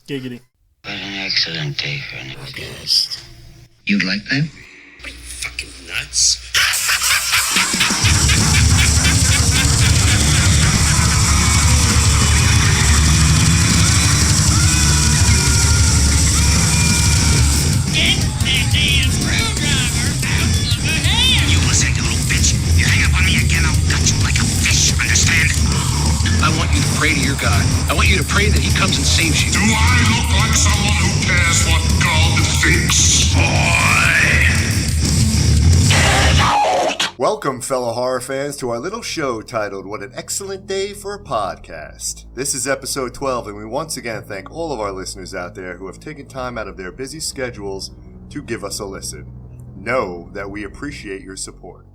Giggity. What an excellent day for an August. You'd like that? What are you, fucking nuts? Get that damn screwdriver out of her hand! You listen, you little bitch. You hang up on me again, I'll gut you like a fish, understand? I want you to pray to your God. I want you to pray that he comes and saves you. Do I look like someone who cares what God thinks? Welcome, fellow horror fans, to our little show titled What an Excellent Day for a Podcast. This is episode 12, and we once again thank all of our listeners out there who have taken time out of their busy schedules to give us a listen. Know that we appreciate your support.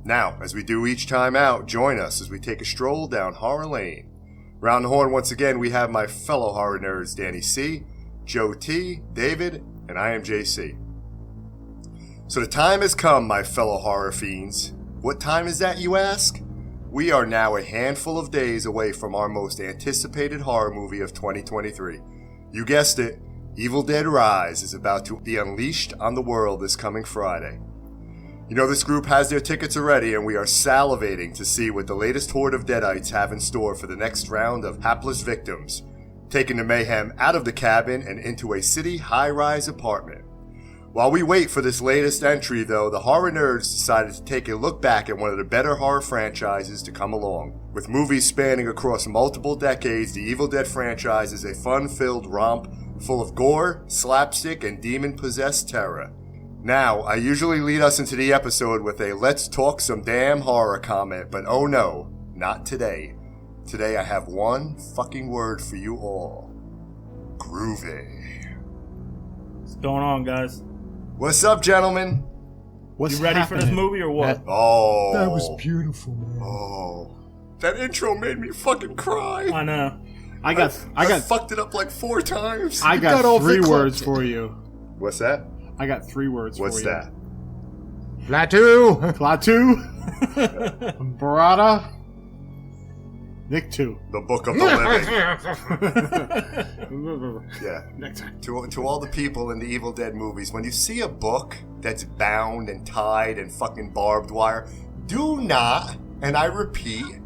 Now, as we do each time out, join us as we take a stroll down Horror Lane. Round the horn once again, we have my fellow horror nerds, Danny C., Joe T., David, and I am JC. So the time has come, my fellow horror fiends. What time is that, you ask? We are now a handful of days away from our most anticipated horror movie of 2023. You guessed it, Evil Dead Rise is about to be unleashed on the world this coming Friday. You know this group has their tickets already, and we are salivating to see what the latest horde of Deadites have in store for the next round of hapless victims, taking the mayhem out of the cabin and into a city high-rise apartment. While we wait for this latest entry, though, the horror nerds decided to take a look back at one of the better horror franchises to come along. With movies spanning across multiple decades, the Evil Dead franchise is a fun-filled romp full of gore, slapstick, and demon-possessed terror. Now, I usually lead us into the episode with a let's talk some damn horror comment, but oh no, not today. Today I have one fucking word for you all. Groovy. What's going on, guys? What's up, gentlemen? You ready for this movie or what? That was beautiful, man. Oh. That intro made me fucking cry. I know. I fucked it up like 4 times. I got 3 words for you. What's that? I got 3 words for you. What's that? Klaatu. Barada. Nick 2. The Book of the Living. Yeah. Next time. To all the people in the Evil Dead movies, when you see a book that's bound and tied and fucking barbed wire, do not, and I repeat,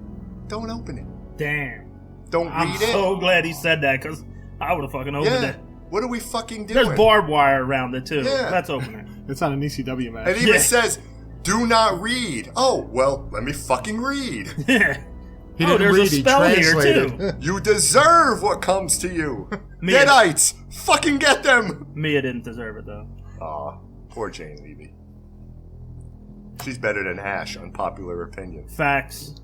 don't open it. Damn. Don't read it. I'm so glad he said that, because I would have fucking opened it. What are we fucking doing? There's barbed wire around it, too. Yeah. Let's open it. It's on an ECW match. It even says, do not read. Oh, well, let me fucking read. He didn't read, he translated. Here, too. You deserve what comes to you. Deadites, fucking get them. Mia didn't deserve it, though. Aw, poor Jane Levy. She's better than Ash, unpopular opinion. Facts.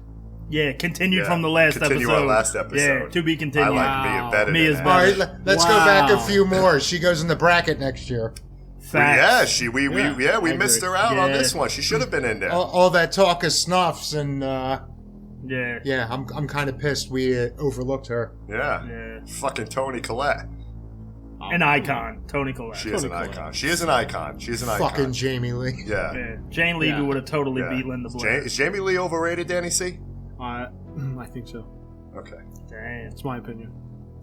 Yeah, continued from the last episode. Continue our last episode. Yeah, to be continued. I like Mia better Mia's than better. Ash. All right, let's go back a few more. She goes in the bracket next year. Facts. We missed her out on this one. She should have been in there. All that talk of snuffs and Yeah, I'm kind of pissed we overlooked her. Yeah. Fucking Toni Collette. An icon, Toni Collette. She is an icon. She is an icon. Fucking Jamie Lee. Yeah. Jane Levy would have totally beat Linda Blair. Is Jamie Lee overrated, Danny C? I think so. Okay. Damn. That's my opinion.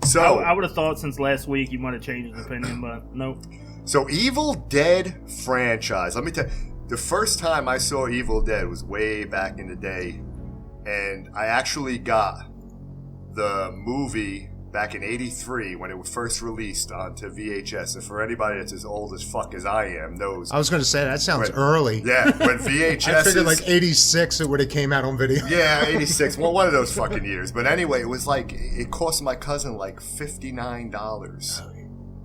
So I would have thought since last week you might have changed his opinion, but nope. So Evil Dead franchise. Let me tell you, the first time I saw Evil Dead was way back in the day, and I actually got the movie back in '83 when it was first released onto VHS. And for anybody that's as old as fuck as I am knows. I was going to say, that sounds early. Yeah, when VHS I figured like 86 it would have came out on video. Yeah, 86. Well, one of those fucking years. But anyway, it was like, it cost my cousin like $59.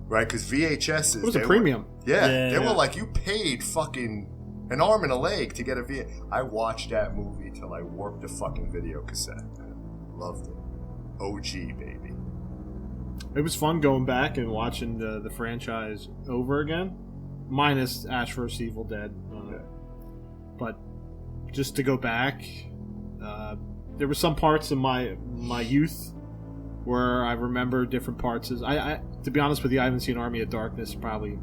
Right? Because VHSs. It was a premium. They were like, you paid fucking an arm and a leg to get a VHS. I watched that movie till I warped the fucking video cassette. Loved it. OG, baby. It was fun going back and watching the franchise over again, minus Ash vs. Evil Dead. But just to go back, there were some parts of my youth where I remember different parts. I to be honest with you, I haven't seen Army of Darkness probably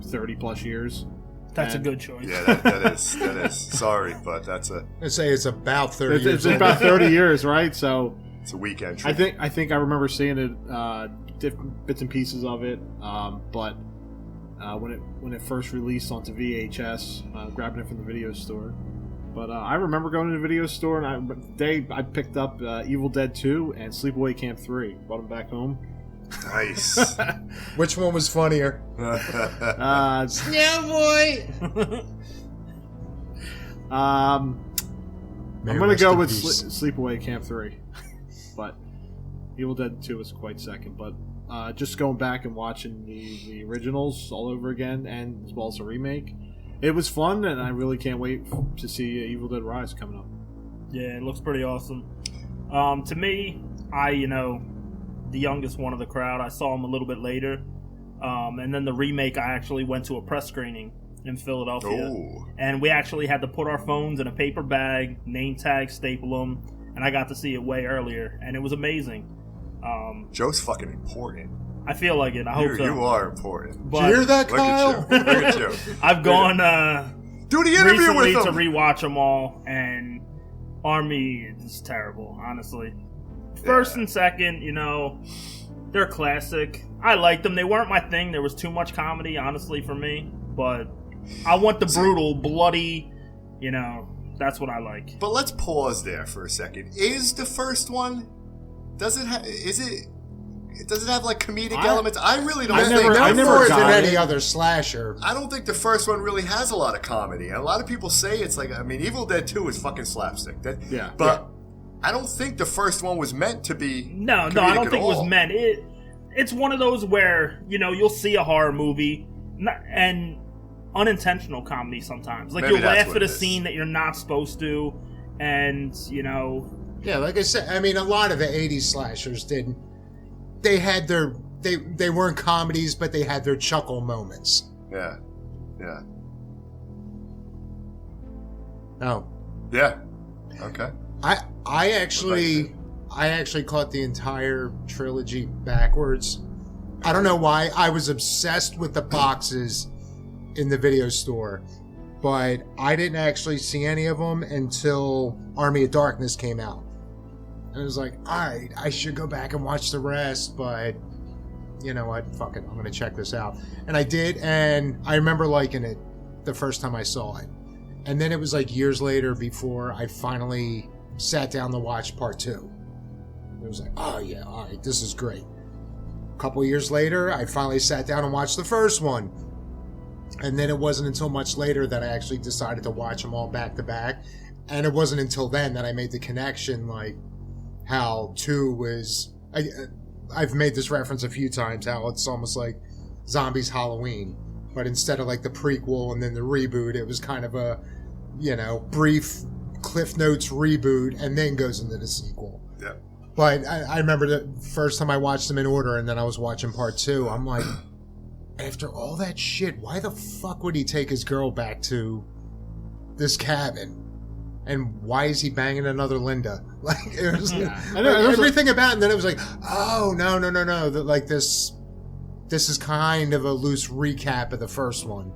30 plus years. That's And a good choice. Yeah, that is. Sorry, but that's a I say it's about 30 It's years old. about 30 years, right? So it's a weekend I trip. think I remember seeing it, different bits and pieces of it. But when it first released onto VHS, grabbing it from the video store. But I remember going to the video store, and I picked up Evil Dead 2 and Sleepaway Camp 3. Brought them back home. Nice. Which one was funnier? Yeah, boy. I'm gonna go with Sleepaway Camp 3, but Evil Dead 2 is quite second. But just going back and watching the originals all over again, and as well as the remake, it was fun, and I really can't wait to see Evil Dead Rise coming up. Yeah, it looks pretty awesome. To me, the youngest one of the crowd, I saw him a little bit later. And then the remake, I actually went to a press screening in Philadelphia. Ooh. And we actually had to put our phones in a paper bag, name tag, staple them, and I got to see it way earlier, and it was amazing. Joe's fucking important. I feel like it. I hope so. You are important. But Did you hear that, Look Kyle? at you. Look at you. I've gone Do the interview recently with to him. rewatch them all, and Army is terrible, honestly. First and second, they're classic. I liked them. They weren't my thing. There was too much comedy, honestly, for me. But I want the brutal, bloody, that's what I like. But let's pause there for a second. Is the first one? Does it have like comedic elements? I really don't think. I never more got than it. any other slasher. I don't think the first one really has a lot of comedy. And a lot of people say it's like, Evil Dead 2 is fucking slapstick. But I don't think the first one was meant to be. No, I don't think it was meant. It's one of those where, you'll see a horror movie and unintentional comedy sometimes. Like, Maybe you'll that's laugh what at a it is. scene that you're not supposed to, and, Yeah, like I said, a lot of the 80s slashers did. They had their. They weren't comedies, but they had their chuckle moments. Yeah. Oh. Yeah. Okay. I actually caught the entire trilogy backwards. I don't know why. I was obsessed with the boxes in the video store, but I didn't actually see any of them until Army of Darkness came out. And I was like, alright, I should go back and watch the rest, but you know what? Fuck it. I'm going to check this out. And I did, and I remember liking it the first time I saw it. And then it was like years later before I finally sat down to watch part 2. It was like, oh yeah, alright, this is great. A couple years later, I finally sat down and watched the first one. And then it wasn't until much later that I actually decided to watch them all back to back. And it wasn't until then that I made the connection, like, how 2 was... I've made this reference a few times, how it's almost like Zombies Halloween. But instead of like the prequel and then the reboot, it was kind of a, brief Cliff Notes reboot and then goes into the sequel. Yeah. But I remember the first time I watched them in order and then I was watching part 2, I'm like, after all that shit, why the fuck would he take his girl back to this cabin? And why is he banging another Linda? Like, it was everything about it. And then it was like, oh, no. That, like, this is kind of a loose recap of the first one.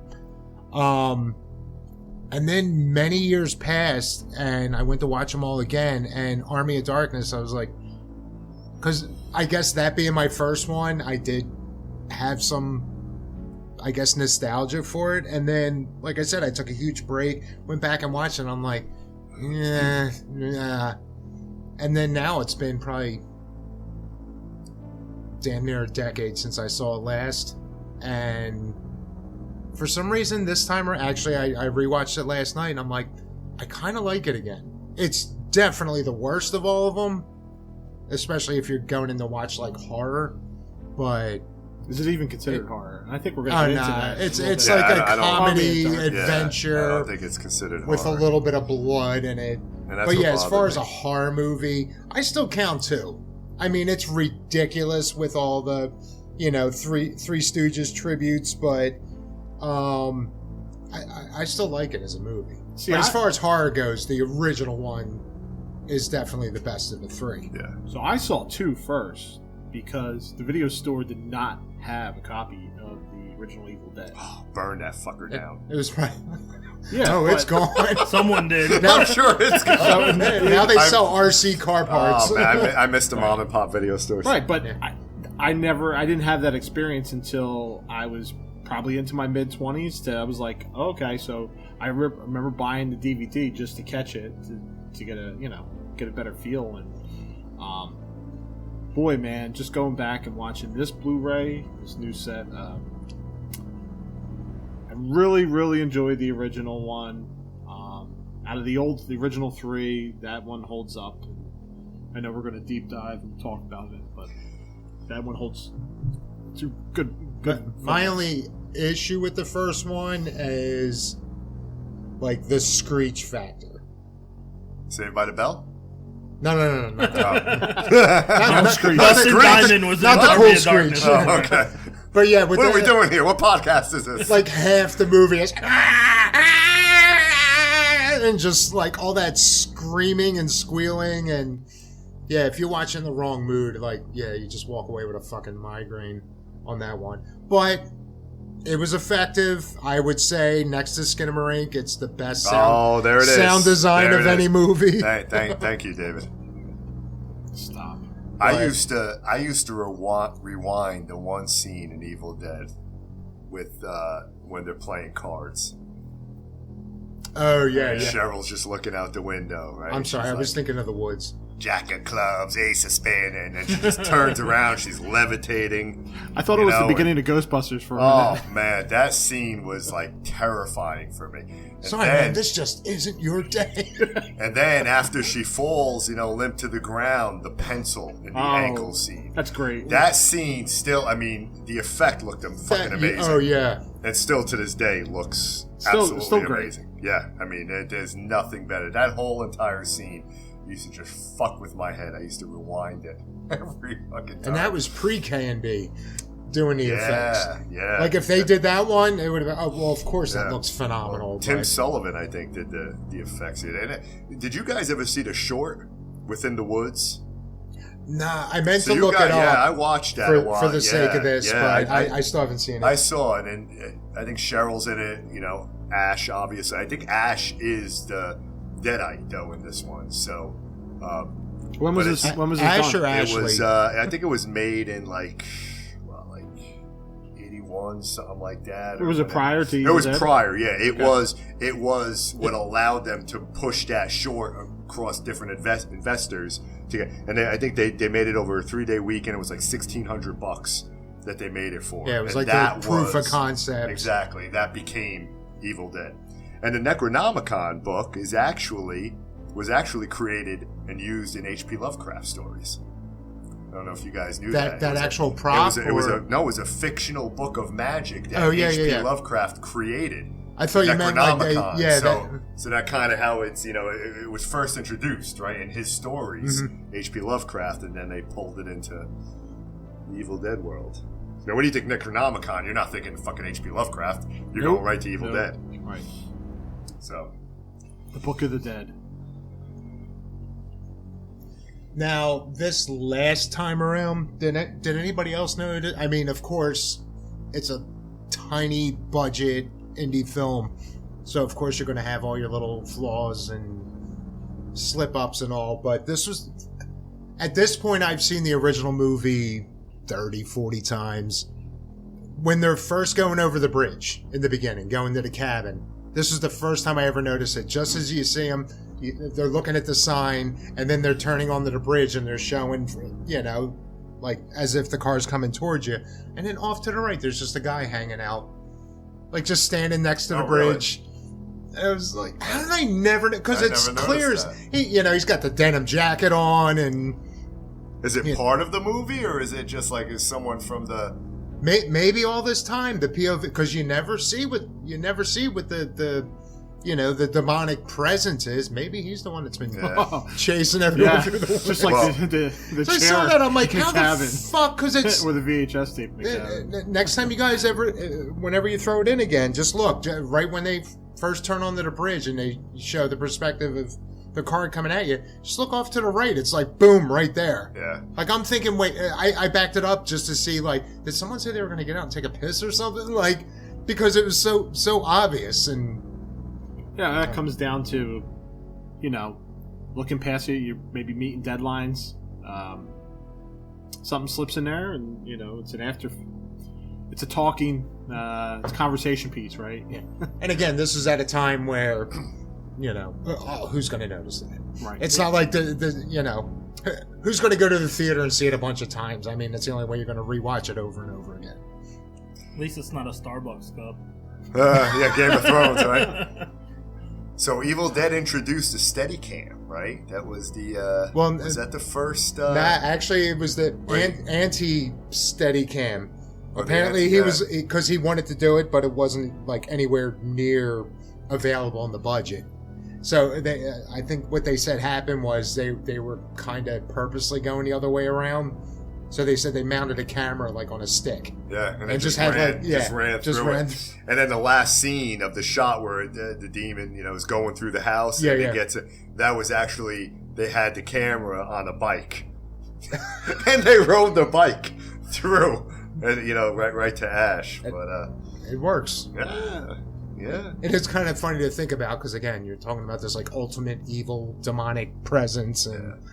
And then many years passed, and I went to watch them all again. And Army of Darkness, I was like, because I guess that being my first one, I did have some, I guess, nostalgia for it. And then, like I said, I took a huge break, went back and watched it, and I'm like, yeah. And then now it's been probably damn near a decade since I saw it last. And for some reason, this time, actually, I rewatched it last night, and I'm like, I kind of like it again. It's definitely the worst of all of them, especially if you're going in to watch, like, horror. But is it even considered horror? I think we're going to get into that. It's like a comedy adventure. I don't think it's considered horror. With a little bit of blood in it. But yeah, as far as a horror movie, I still count 2. I mean, it's ridiculous with all the, Three Stooges tributes, but I still like it as a movie. See, but as far as horror goes, the original one is definitely the best of the 3. Yeah. So I saw 2 first because the video store did not have a copy of the original Evil Dead. Burn that fucker down. It was right. Yeah, No, it's gone. Someone did. I'm sure it's gone. Now they sell RC car parts. Oh, man, I missed the mom and pop video stores. Right, but I didn't have that experience until I was probably into my mid-20s. I was like, oh, okay, so I remember buying the DVD just to catch it, to get a better feel. And boy, man, just going back and watching this Blu-ray, this new set, I really, really enjoyed the original one. Out of the original 3, that one holds up. I know we're going to deep dive and talk about it, but that one holds good. My only issue with the first one is like the screech factor. Saved by the Bell? No, not that. Not screech. Dustin Diamond was not in the Army cool of Darkness. screech. Oh, okay. But yeah, What are we doing here? What podcast is this? Like half the movie is and just like all that screaming and squealing, and yeah, if you're watching the wrong mood, like you just walk away with a fucking migraine on that one. But it was effective. I would say next to Skinamarink, it's the best sound, there it is. Sound design There of it any is. movie. Thank you, David. Stop. I used to rewind the one scene in Evil Dead with when they're playing cards. Oh yeah. Cheryl's just looking out the window, right? I'm sorry, I was thinking of the woods. Jack of clubs, ace of spades, and she just turns around. She's levitating. I thought it was the beginning of Ghostbusters for a minute. Oh man, that scene was like terrifying for me. And Sorry, man, this just isn't your day. And then after she falls, limp to the ground, the pencil in the ankle scene. That's great. That scene still, I mean, the effect looked fucking amazing. Oh yeah. And still to this day looks Still absolutely great. amazing. Yeah, I mean, there's nothing better. That whole entire scene used to just fuck with my head. I used to rewind it every fucking time. And that was pre-K&B doing the effects. Yeah. Like if they did that one, it would have been, oh, well, of course that looks phenomenal. Well, Tim Sullivan, I think, did the effects. Did you guys ever see the short Within the Woods? Nah, I meant to look it up. Yeah, I watched that for the sake of this, but I still haven't seen it. I saw it, and I think Cheryl's in it. Ash, obviously. I think Ash is the Deadite, though, in this one. So, when was this? When was this Ash done? or Ashley? It was. I think it was made in like 81, something like that. Was it prior to? It was prior. Yeah, it was. It was what allowed them to push that short across different investors to get. And I think they made it over a 3-day weekend. It was like $1,600 that they made it for. Yeah, it was and like that the proof of concept. Exactly. That became Evil Dead. And the Necronomicon book was actually created and used in H.P. Lovecraft stories. I don't know if you guys knew that. That actual prop? It was a fictional book of magic that H.P. Lovecraft created. I thought you meant like so that kind of how it's it was first introduced right in his stories, H.P. Lovecraft, and then they pulled it into the Evil Dead world. Now, when you think Necronomicon, you're not thinking fucking H.P. Lovecraft. You're going right to Evil Dead. Right. So, the Book of the Dead. Now, this last time around, did anybody else know it? I mean, of course, it's a tiny budget indie film, so of course you're going to have all your little flaws and slip-ups and all, but this was... At this point, I've seen the original movie 30, 40 times. When they're first going over the bridge in the beginning, going to the cabin, this is the first time I ever noticed it. Just as you see them, they're looking at the sign, and then they're turning onto the bridge, and they're showing, like as if the car's coming towards you. And then off to the right, there's just a guy hanging out, like just standing next to the bridge. Really? I was like, how did I never? Because it's clear as he's got the denim jacket on, and is it part of the movie, or is it just like is someone from the? Maybe all this time the POV, because you never see what the demonic presence is. Maybe he's the one that's been chasing everyone through the woods. Just like the so chair. I saw that, I'm like, how cabin. the fuck? Because it's with a VHS tape in the cabin. Next time you guys whenever you throw it in again, just look right when they first turn onto the bridge and they show the perspective of the car coming at you, just look off to the right. It's like, boom, right there. Yeah. Like, I'm thinking, wait, I backed it up just to see, like, did someone say they were going to get out and take a piss or something? Like, because it was so obvious. And yeah, that comes down to, you know, looking past you, you're maybe meeting deadlines. Something slips in there, and, you know, it's a talking, it's a conversation piece, right? Yeah. And again, this is at a time where, you know, who's going to notice that? Right. It's not like the you know, who's going to go to the theater and see it a bunch of times? I mean, that's the only way you're going to rewatch it over and over again. At least it's not a Starbucks cup. Yeah, Game of Thrones, right? So Evil Dead introduced a Steadicam, right? That was the was that the first? Actually, it was the anti-Steadicam. Apparently, he was because he wanted to do it, but it wasn't like anywhere near available in the budget. So I think what they said happened was they were kind of purposely going the other way around. So they said they mounted a camera like on a stick. Yeah, and it just had ran, like yeah, just ran through it. And then the last scene of the shot where the demon, you know, is going through the house and he gets it. That was actually they had the camera on a bike, and they rode the bike through, and you know, right to Ash. But it works. Yeah. Yeah. It is kind of funny to think about because again, you're talking about this like ultimate evil demonic presence and. Yeah.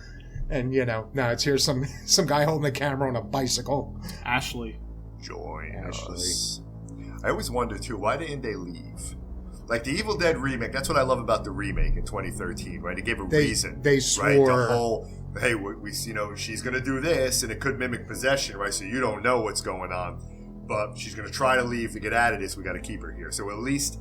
And, you know, now it's here some guy holding a camera on a bicycle. Ashley. Join us. I always wonder, too, why didn't they leave? Like, the Evil Dead remake, that's what I love about the remake in 2013, right? It gave a reason. They swore. Right? The whole, hey, we you know, she's going to do this, and it could mimic possession, right? So you don't know what's going on. But she's going to try to leave to get out of this. We got to keep her here. So at least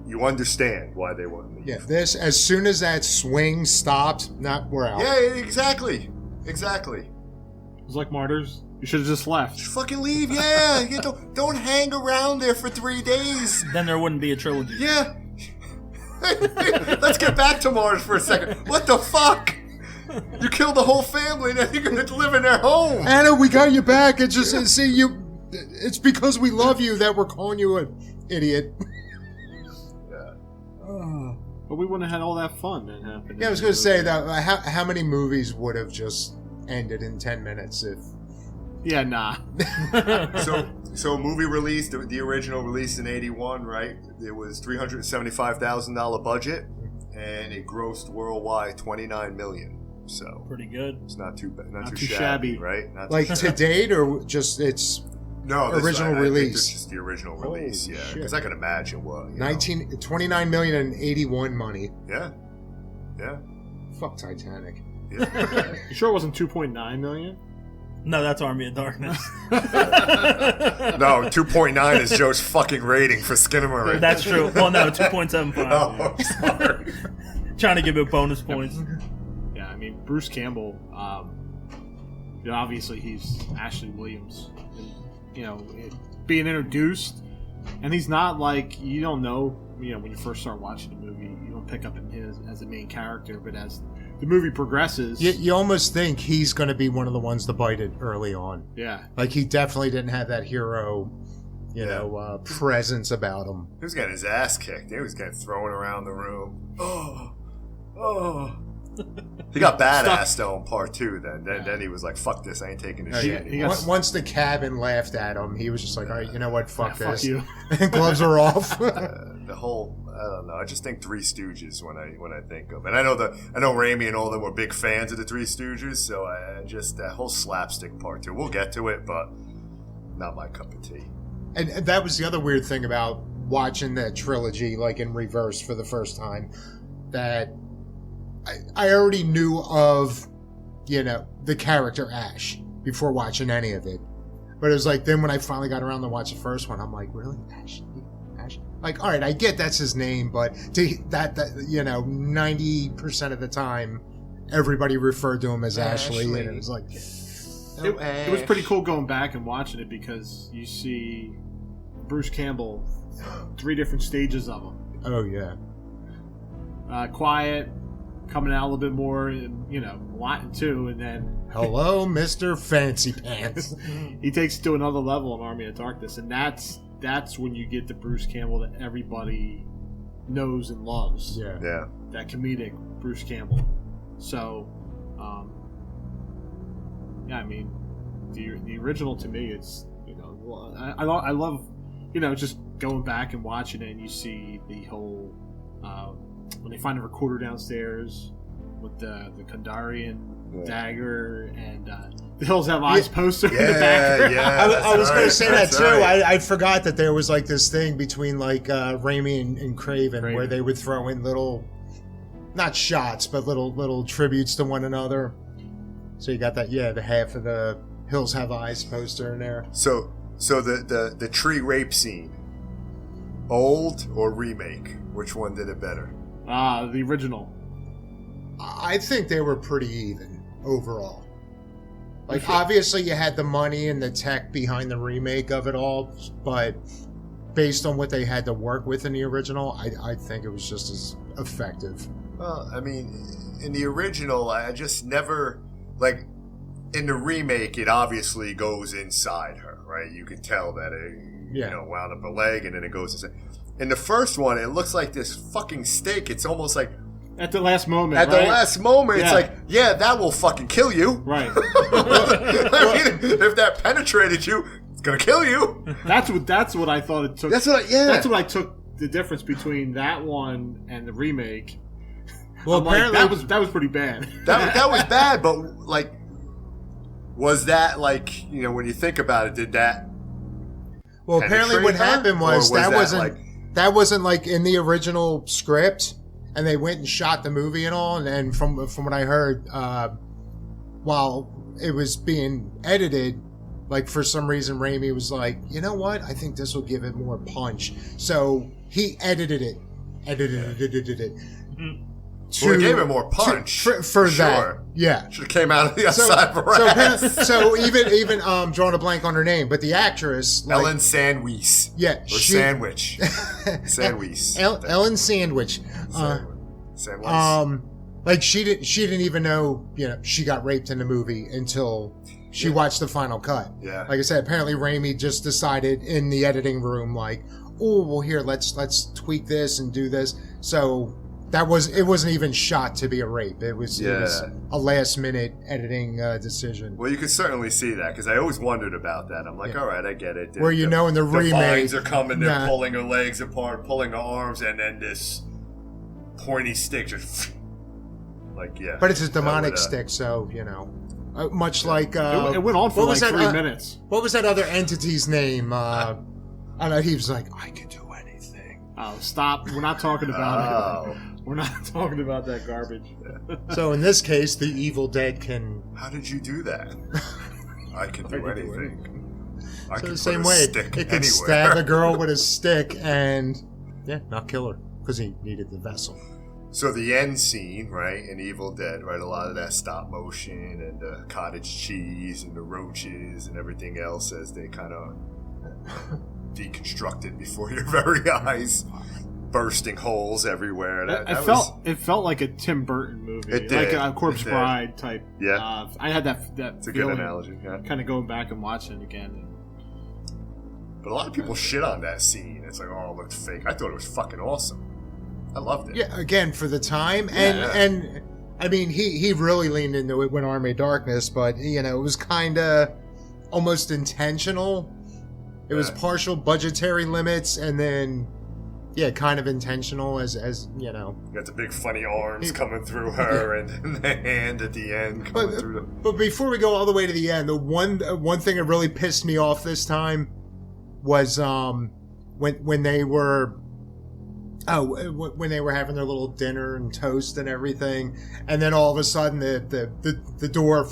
you understand why they wouldn't leave. Yeah, this, as soon as that swing stopped, we're out. Yeah, exactly. Exactly. It was like Martyrs. You should have just left. Just fucking leave, yeah. You don't hang around there for 3 days. Then there wouldn't be a trilogy. Yeah. Let's get back to Mars for a second. What the fuck? You killed the whole family, and then you're going to live in their home. Anna, we got you back. It's just, see, you. It's because we love you that we're calling you an idiot. But we wouldn't have had all that fun that happened. Yeah, I was going to say that. How many movies would have just ended in 10 minutes if? Yeah, nah. So movie release, the original release in '81, right? It was $375,000 budget, and it grossed worldwide $29 million. So pretty good. It's not too bad, not too shabby, right? Not like too to date, or just its. No, original release. I think it's just the original release, yeah. Because I can imagine what. 29 million and 81 money. Yeah. Yeah. Fuck Titanic. Yeah. You sure it wasn't 2.9 million? No, that's Army of Darkness. No, 2.9 is Joe's fucking rating for Skinamarink. That's true. Well, no, 2.75. Oh, I'm sorry. Trying to give it bonus points. Yeah, I mean, Bruce Campbell, you know, obviously he's Ashley Williams. You know, being introduced, and he's not like, you don't know, you know, when you first start watching the movie, you don't pick up him as a main character, but as the movie progresses, you almost think he's going to be one of the ones to bite it early on. Yeah, like he definitely didn't have that hero, you know, presence about him. He was getting his ass kicked. He was getting thrown around the room. Oh. He got badass though in part 2. Then he was like, "Fuck this! I ain't taking this shit." Once the cabin laughed at him, he was just like, "All right, you know what? Fuck this." Fuck you. Gloves are off. The whole, I don't know. I just think Three Stooges when I think of, and I know Raimi and all them were big fans of the Three Stooges, so I just that whole slapstick part 2. We'll get to it, but not my cup of tea. And that was the other weird thing about watching that trilogy, like in reverse for the first time, that. I already knew of, you know, the character Ash before watching any of it. But it was like, then when I finally got around to watch the first one, I'm like, really? Ash? Like, all right, I get that's his name, but that you know, 90% of the time, everybody referred to him as Ashley. And it was like... It was pretty cool going back and watching it because you see Bruce Campbell, 3 different stages of him. Oh, yeah. Quiet, coming out a little bit more, and, you know, a lot too, and then... Hello, Mr. Fancy Pants. He takes it to another level in Army of Darkness, and that's when you get the Bruce Campbell that everybody knows and loves. Yeah. Yeah. That comedic Bruce Campbell. So, yeah, I mean, the original to me, it's, you know, I love, you know, just going back and watching it, and you see the whole when they find the recorder downstairs with the Kandarian dagger and the Hills Have Eyes poster in the background. Yeah, I was going to say that too. Right. I forgot that there was like this thing between like Raimi and Craven where they would throw in little, not shots, but little tributes to one another. So you got that, the half of the Hills Have Eyes poster in there. So the tree rape scene, old or remake? Which one did it better? The original. I think they were pretty even overall. Like, obviously you had the money and the tech behind the remake of it all, but based on what they had to work with in the original, I think it was just as effective. Well, I mean, in the original, I just never, like, in the remake, it obviously goes inside her, right? You can tell that it, you know, wound up a leg and then it goes inside. In the first one, it looks like this fucking steak. It's almost like... At the last moment, At the last moment, it's like, that will fucking kill you. Right. I mean, if that penetrated you, it's gonna kill you. That's what I thought it took. That's what I took the difference between that one and the remake. Well, apparently that was pretty bad. That was bad, but like, was that like, you know, when you think about it, did that? Well, apparently what happened was that wasn't like in the original script, and they went and shot the movie and all. And from what I heard, while it was being edited, like for some reason Raimi was like, you know what? I think this will give it more punch. So he edited it. Well, it gave it more punch for that. Yeah, should have came out of the outside for So even drawing a blank on her name, but the actress Ellen Sandwich. Yeah, Sandwich. Sandwich. Ellen Sandwich. Sandwich. Like she didn't even know, you know, she got raped in the movie until she watched the final cut. Yeah. Like I said, apparently Raimi just decided in the editing room, like, oh well, here let's tweak this and do this. So. It wasn't even shot to be a rape. It was a last minute editing decision. Well, you could certainly see that because I always wondered about that. I'm like, all right, I get it. Where in the remake, the vines are coming, they're pulling her legs apart, pulling her arms, and then this pointy stick just like But it's a demonic stick, so you know, much like it went on for like 3 minutes. What was that other entity's name? I don't know. He was like, I can do anything. Oh, stop! We're not talking about it. We're not talking about that garbage. So in this case, the Evil Dead can... How did you do that? I can do anything. I can the same way, it could stab a girl with a stick and, not kill her, because he needed the vessel. So the end scene, right, in Evil Dead, right, a lot of that stop motion and the cottage cheese and the roaches and everything else as they kind of deconstructed before your very eyes. Bursting holes everywhere. It felt like a Tim Burton movie. It did. Like a Corpse Bride type. Yeah. I had that It's a good analogy. Yeah. Kind of going back and watching it again. But a lot of people shit on that scene. It's like, oh, it looked fake. I thought it was fucking awesome. I loved it. Yeah, again, for the time. And I mean, he really leaned into it when Army of Darkness, but, you know, it was kind of almost intentional. It was partial budgetary limits, and then... Yeah, kind of intentional as you know. You got the big funny arms coming through her and the hand at the end coming through. But before we go all the way to the end, the one thing that really pissed me off this time was when they were when they were having their little dinner and toast and everything, and then all of a sudden the door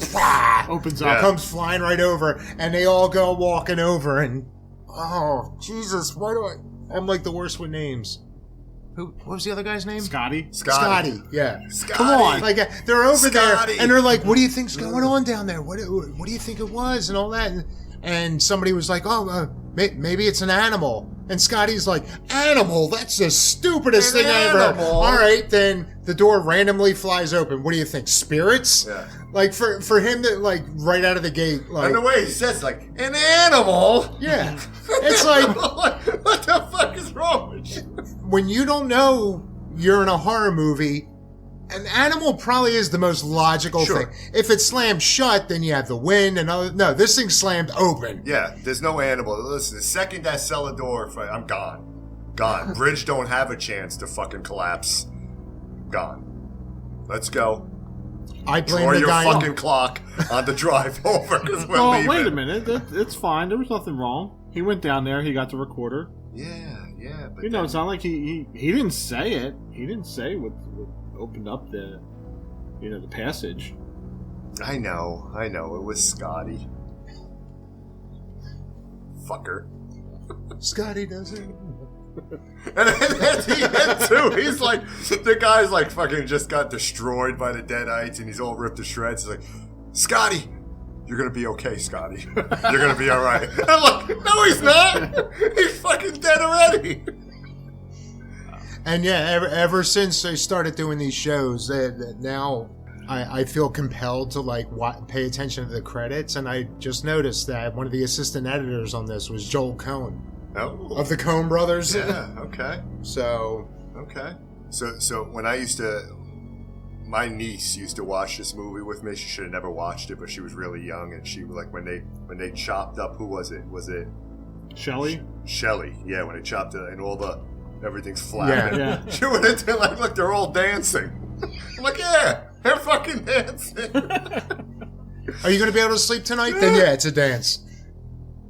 opens up, comes flying right over, and they all go walking over, and oh Jesus, why do I'm like the worst with names. What was the other guy's name? Scotty, yeah. Scotty. Come on. Like, they're over there, and they're like, what do you think's going on down there? What do you think it was? And all that. And somebody was like, maybe it's an animal. And Scotty's like, animal? That's the stupidest thing I ever heard. All right, then the door randomly flies open. What do you think? Spirits? Yeah. Like, for him to, like, right out of the gate, like... And the way he says, like, an animal? Yeah. It's like... what the fuck is wrong with you? When you don't know you're in a horror movie, An animal probably is the most logical thing. If it's slammed shut, then you have the wind and other. No, this thing's slammed open. Yeah, there's no animal. Listen, the second that cellar door, I'm gone. Gone. Bridge don't have a chance to fucking collapse. Gone. Let's go. I blame Draw the your guy. fucking clock on the drive over because we're leaving. Wait a minute. It's fine. There was nothing wrong. He went down there. He got the recorder. Yeah. But it's not like he didn't say it. He didn't say what opened up the passage. I know. It was Scotty. Fucker. Scotty doesn't. And at the end, too, he's like, the guy's like fucking just got destroyed by the Deadites and he's all ripped to shreds. He's like, Scotty, you're going to be okay, Scotty. You're going to be all right. And I'm like, no, he's not. He's fucking dead already. And yeah, ever since they started doing these shows, now I feel compelled to pay attention to the credits. And I just noticed that one of the assistant editors on this was Joel Coen. Oh. Of the Coen brothers. Yeah, okay. So when my niece used to watch this movie with me. She should have never watched it, but she was really young, and she like when they chopped up, who was it? Was it Shelley? Shelley, yeah. When they chopped it and everything's flat. Yeah. She went into like, look, they're all dancing. I'm like, yeah, they're fucking dancing. Are you going to be able to sleep tonight? Then yeah, it's a dance.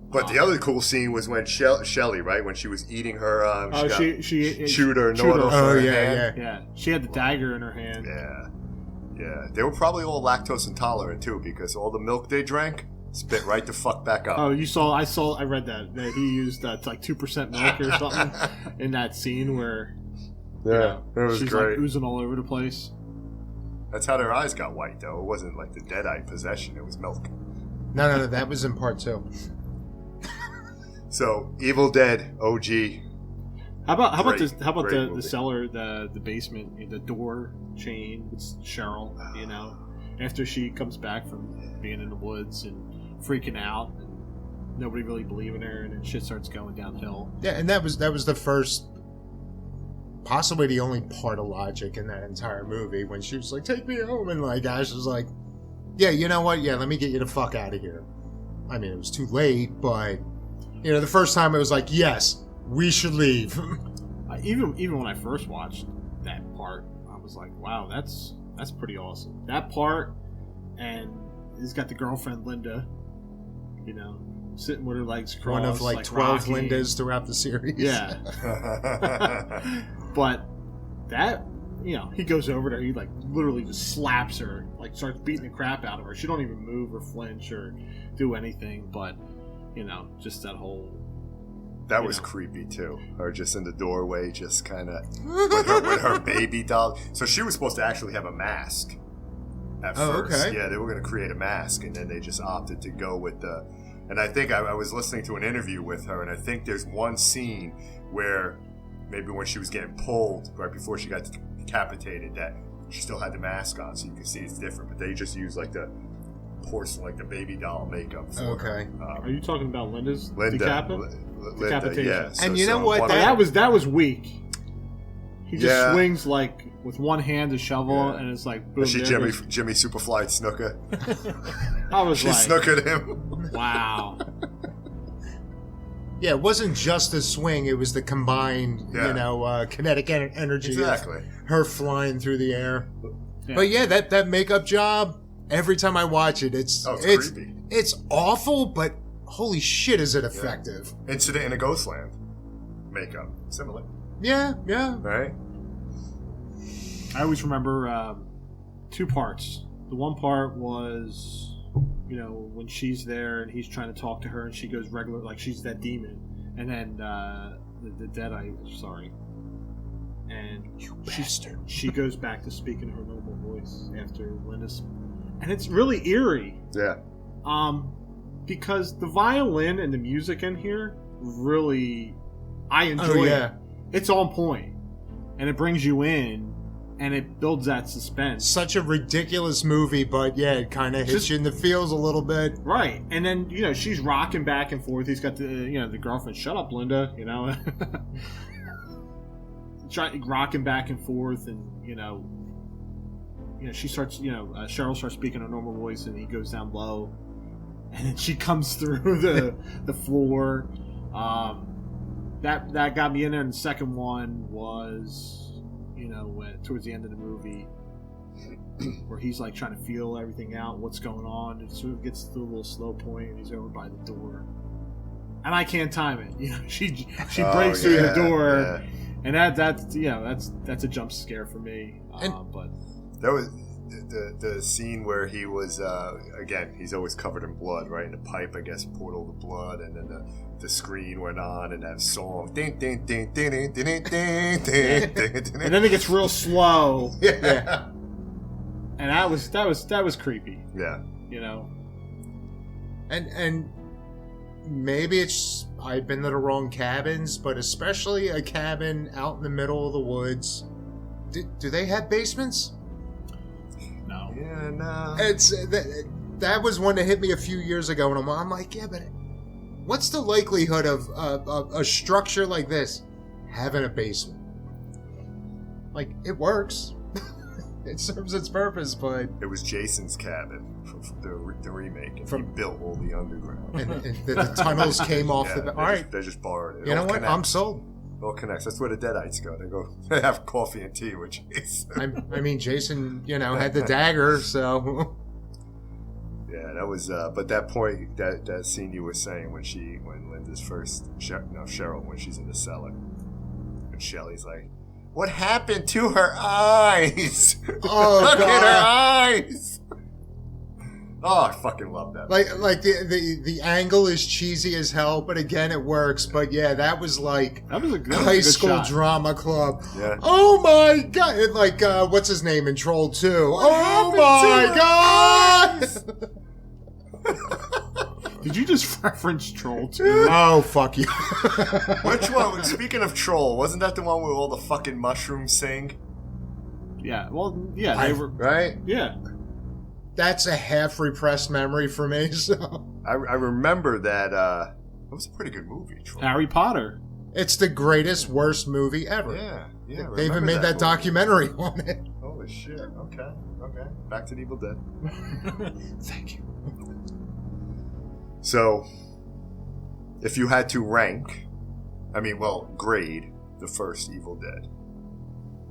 But the other cool scene was when Shelley, right, when she was eating her, she chewed her nose off her hand. Yeah. She had the dagger in her hand. Yeah. They were probably all lactose intolerant too, because all the milk they drank spit right the fuck back up. Oh, I read that he used like 2% milk or something in that scene where it was she's great. like oozing all over the place. That's how their eyes got white, though. It wasn't like the Deadite possession; it was milk. No, that was in part 2. So, Evil Dead OG. How about the movie. cellar, the basement, the door chain with Cheryl? After she comes back from being in the woods and freaking out, and nobody really believing her, and then shit starts going downhill. Yeah, and that was the first, possibly the only part of logic in that entire movie when she was like, "Take me home," and like Ash was like, "Yeah, you know what? Yeah, let me get you the fuck out of here." I mean, it was too late, but the first time it was like, yes, we should leave. Even when I first watched that part, I was like, wow, that's pretty awesome. That part, and he's got the girlfriend Linda, sitting with her legs crossed. One of like 12 Rocky. Lindas throughout the series. Yeah. But that, he goes over there, he like literally just slaps her, like starts beating the crap out of her. She don't even move or flinch or do anything, but just that whole... That was creepy, too. Her just in the doorway, just kind of... with her baby doll. So she was supposed to actually have a mask at first. Okay. Yeah, they were going to create a mask, and then they just opted to go with the... And I think I was listening to an interview with her, and I think there's one scene where maybe when she was getting pulled, right before she got decapitated, that she still had the mask on, so you can see it's different. But they just use like the porcelain, like the baby doll makeup for her. Are you talking about Linda's Linda, decapitation? yeah. And you know what? That was weak. He just swings like with one hand a shovel, and it's like boom. She Jimmy Superfly Snuka. I was she like, snookered him. Wow. Yeah, it wasn't just a swing; it was the combined, kinetic energy. Exactly. Of her flying through the air. Yeah. But yeah, that makeup job. Every time I watch it, it's creepy. It's awful, but holy shit, is it effective? Yeah. Incident in a Ghostland. Makeup. Similar. Yeah. Right? I always remember 2 parts. The one part was, when she's there and he's trying to talk to her and she goes regular, like she's that demon. And then the Deadite, sorry. And she goes back to speaking her normal voice after Linda's. And it's really eerie. Yeah. Because the violin and the music in here really, I enjoy it. It's on point, and it brings you in, and it builds that suspense. Such a ridiculous movie, but yeah, it kind of hits you in the feels a little bit. Right, and then she's rocking back and forth. He's got the girlfriend. Shut up, Linda. Rocking back and forth, and she starts, Cheryl starts speaking a normal voice, and he goes down low, and then she comes through the floor. That got me in there. And the second one was, when towards the end of the movie, where he's like trying to feel everything out, what's going on. It sort of gets to a little slow point, and he's over by the door, and I can't time it. She breaks through the door, and that's a jump scare for me. But that was the scene where he was again. He's always covered in blood, right? And the pipe, I guess, poured all the blood, and then the screen went on, and that song, ding, ding, ding, ding, ding, ding, ding, ding, ding, and then it gets real slow. Yeah. And that was creepy. Yeah. And maybe it's I've been to the wrong cabins, but especially a cabin out in the middle of the woods. Do they have basements? No. Yeah, no. It's that was one that hit me a few years ago, and I'm like, yeah, but what's the likelihood of a structure like this having a basement? Like, it works. It serves its purpose, but... It was Jason's cabin from the remake, and he built all the underground. And the tunnels came off the... All right. They just borrowed it. You know what? Connects. I'm sold. It all connects. That's where the Deadites go. They have coffee and tea with Jason. I mean, Jason, had the dagger, so... Yeah, that was... but that point, that scene you were saying when Linda's first... Cheryl, when she's in the cellar. And Shelley's like... What happened to her eyes? Oh, Look God. at her eyes. Oh, I fucking love that. Like the angle is cheesy as hell, but again, it works. But yeah, that was like a high good school shot. drama club. Yeah. Oh my God! And like what's his name in Troll 2? Oh my God! Did you just reference Troll 2? Oh, fuck you. Which one? Speaking of Troll, wasn't that the one where all the fucking mushrooms sing? Yeah, well, yeah, they were... Right? Yeah. That's a half repressed memory for me, so... I remember that, it was a pretty good movie, Troll. Harry Potter. It's the greatest, worst movie ever. Yeah. They even made that movie. documentary on it. Holy shit, okay. Back to the Evil Dead. Thank you. So, if you had to grade the first Evil Dead,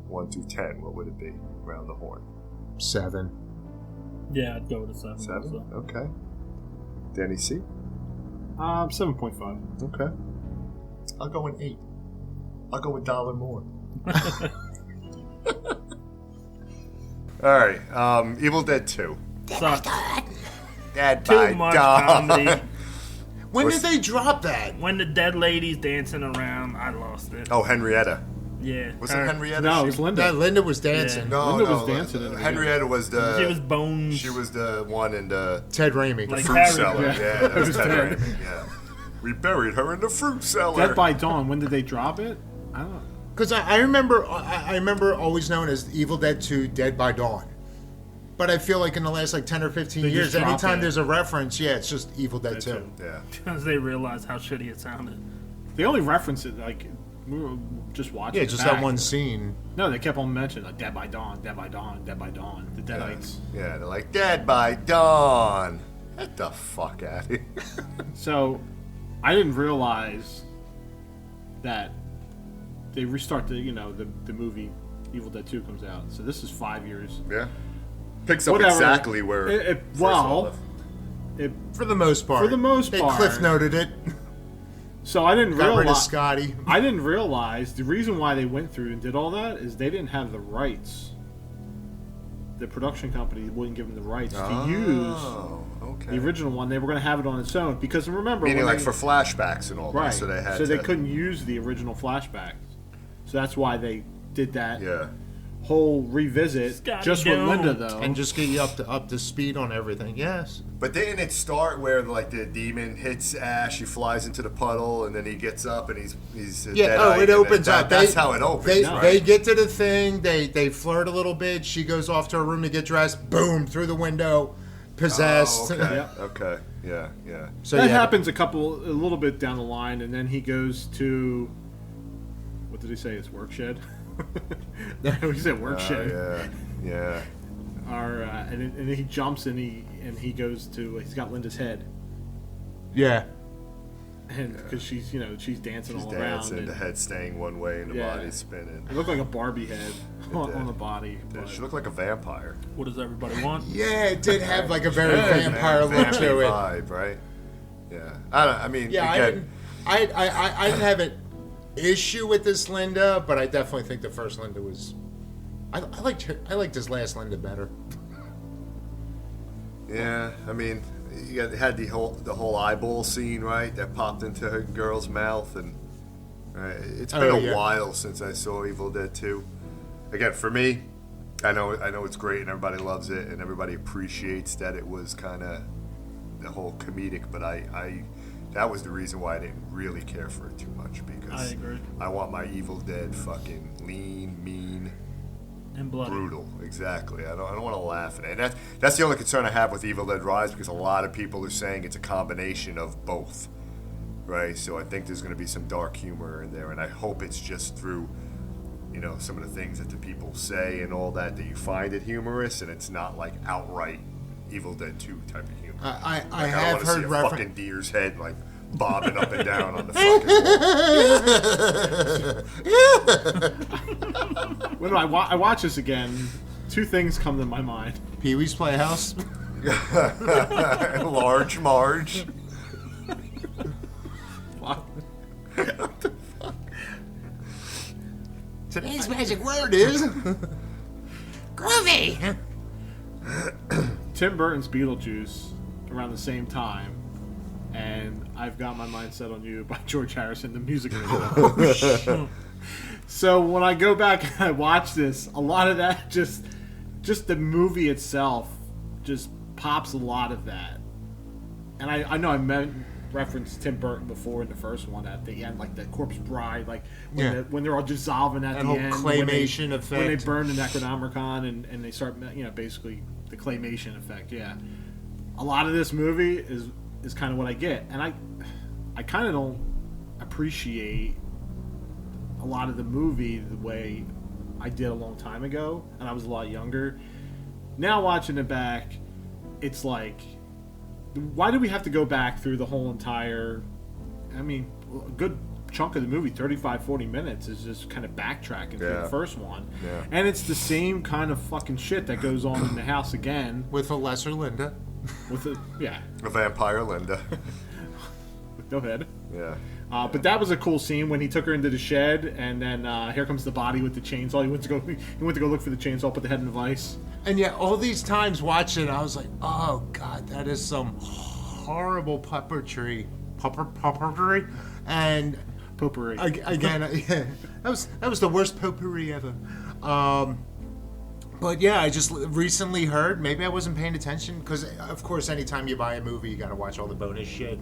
1 through 10, what would it be? Around the horn. 7. Yeah, I'd go with a 7. 7? Also. Okay. Danny C? 7.5. Okay. I'll go with 8. I'll go with $1 more. Alright, Evil Dead 2. Sucks. Dead Too by much dawn. comedy. When did they drop that? When the dead lady's dancing around, I lost it. Oh, Henrietta. Yeah. Was it Henrietta? No, it was Linda. Yeah, Linda was dancing. Yeah. No, Linda no, was dancing in the Henrietta was the... She was bones. She was the one in the Ted Raimi. Like fruit Harry, cellar. yeah. Yeah, that was It was Ted Ted. Raimi, yeah. We buried her in the fruit cellar. Dead by Dawn. When did they drop it? I don't know. Because I remember always known as Evil Dead 2, Dead by Dawn. But I feel like in the last 10 or 15 They years, just drop anytime it. there's a reference, it's just Evil Dead 2. Yeah. Because they realized how shitty it sounded. They only referenced it, we were just watching Yeah, it just back. that one scene. No, they kept on mentioning, Dead by Dawn, Dead by Dawn, Dead by Dawn, the Deadites. Yeah, they're like, Dead by Dawn. Get the fuck out of here. So, I didn't realize that they restart the movie Evil Dead 2 comes out. So this is 5 years. Yeah. Picks up Whatever. exactly where It first all well, left. For the most part. For the most They part. cliff noted it. So I didn't Got rid of realize. Scotty. I didn't realize the reason why they went through and did all that is they didn't have the rights. The production company wouldn't give them the rights to use the original one. They were going to have it on its own because remember, Meaning when for flashbacks and all right? that. So they had they couldn't use the original flashbacks. So that's why they did that Yeah. whole revisit Scotty just with don't. Linda though. And just get you up to speed on everything. Yes. But didn't it start where the demon hits Ash, he flies into the puddle, and then he gets up and he's Yeah. Deadite, Oh, and it then opens up. That's how it opens. They, right? they get to the thing. They flirt a little bit. She goes off to her room to get dressed. Boom! Through the window, possessed. Oh, okay. Yep. Okay. Yeah. Yeah. So that yeah, happens a little bit down the line, and then he goes to what did he say? His work shed. He said work shed. Yeah. Yeah. are, and he jumps and he goes to, he's got Linda's head, Yeah. and because she's dancing all dancing, around. the head staying one way and the body spinning. It looked like a Barbie head on the body. Yeah, she looked like a vampire. What does everybody want? Yeah, it did have like a very vampire look to it. Vibe, right? Yeah. I mean, Yeah, again, I didn't have an issue with this Linda, but I definitely think the first Linda was. I liked his last Linda better. yeah. I mean, had the whole eyeball scene, right? That popped into her girl's mouth, and it's been a while since I saw Evil Dead 2. Again, for me, I know it's great and everybody loves it and everybody appreciates that it was kind of the whole comedic, but I that was the reason why I didn't really care for it too much, because I agree. I want my Evil Dead fucking lean, mean, And bloody. brutal. Exactly. I don't want to laugh at it. And that's the only concern I have with Evil Dead Rise, because a lot of people are saying it's a combination of both, right? So I think there's going to be some dark humor in there, and I hope it's just through, some of the things that the people say and all that you find it humorous, and it's not like outright Evil Dead 2 type of humor. I I have want to see heard a fucking deer's head like bobbing up and down on the fucking When I watch this again, two things come to my mind. Pee-wee's Playhouse. Large Marge. Today's magic word is Groovy! Tim Burton's Beetlejuice around the same time, and I've Got My Mind Set on You by George Harrison, the music video. So when I go back and I watch this, a lot of that just the movie itself just pops a lot of that. And I know I referenced Tim Burton before in the first one at the end, like the corpse bride, like when they're all dissolving at that the whole end, claymation effect. when they burn the Necronomicon and they start, basically the claymation effect. Yeah, a lot of this movie is kind of what I get, and I kind of don't appreciate a lot of the movie the way I did a long time ago, and I was a lot younger. Now watching it back, it's like, why do we have to go back through the whole entire, a good chunk of the movie, 35-40 minutes, is just kind of backtracking through the first one. Yeah. And it's the same kind of fucking shit that goes on in the house again. with a lesser Linda. A vampire Linda. Go ahead. Yeah. But that was a cool scene when he took her into the shed, and then here comes the body with the chainsaw. He went to go look for the chainsaw, put the head in the vice. And yet, all these times watching, I was like, "Oh God, that is some horrible puppetry, and Potpourri. again, that was the worst potpourri ever." But yeah, I just recently heard. Maybe I wasn't paying attention because, of course, anytime you buy a movie, you got to watch all the bonus shit.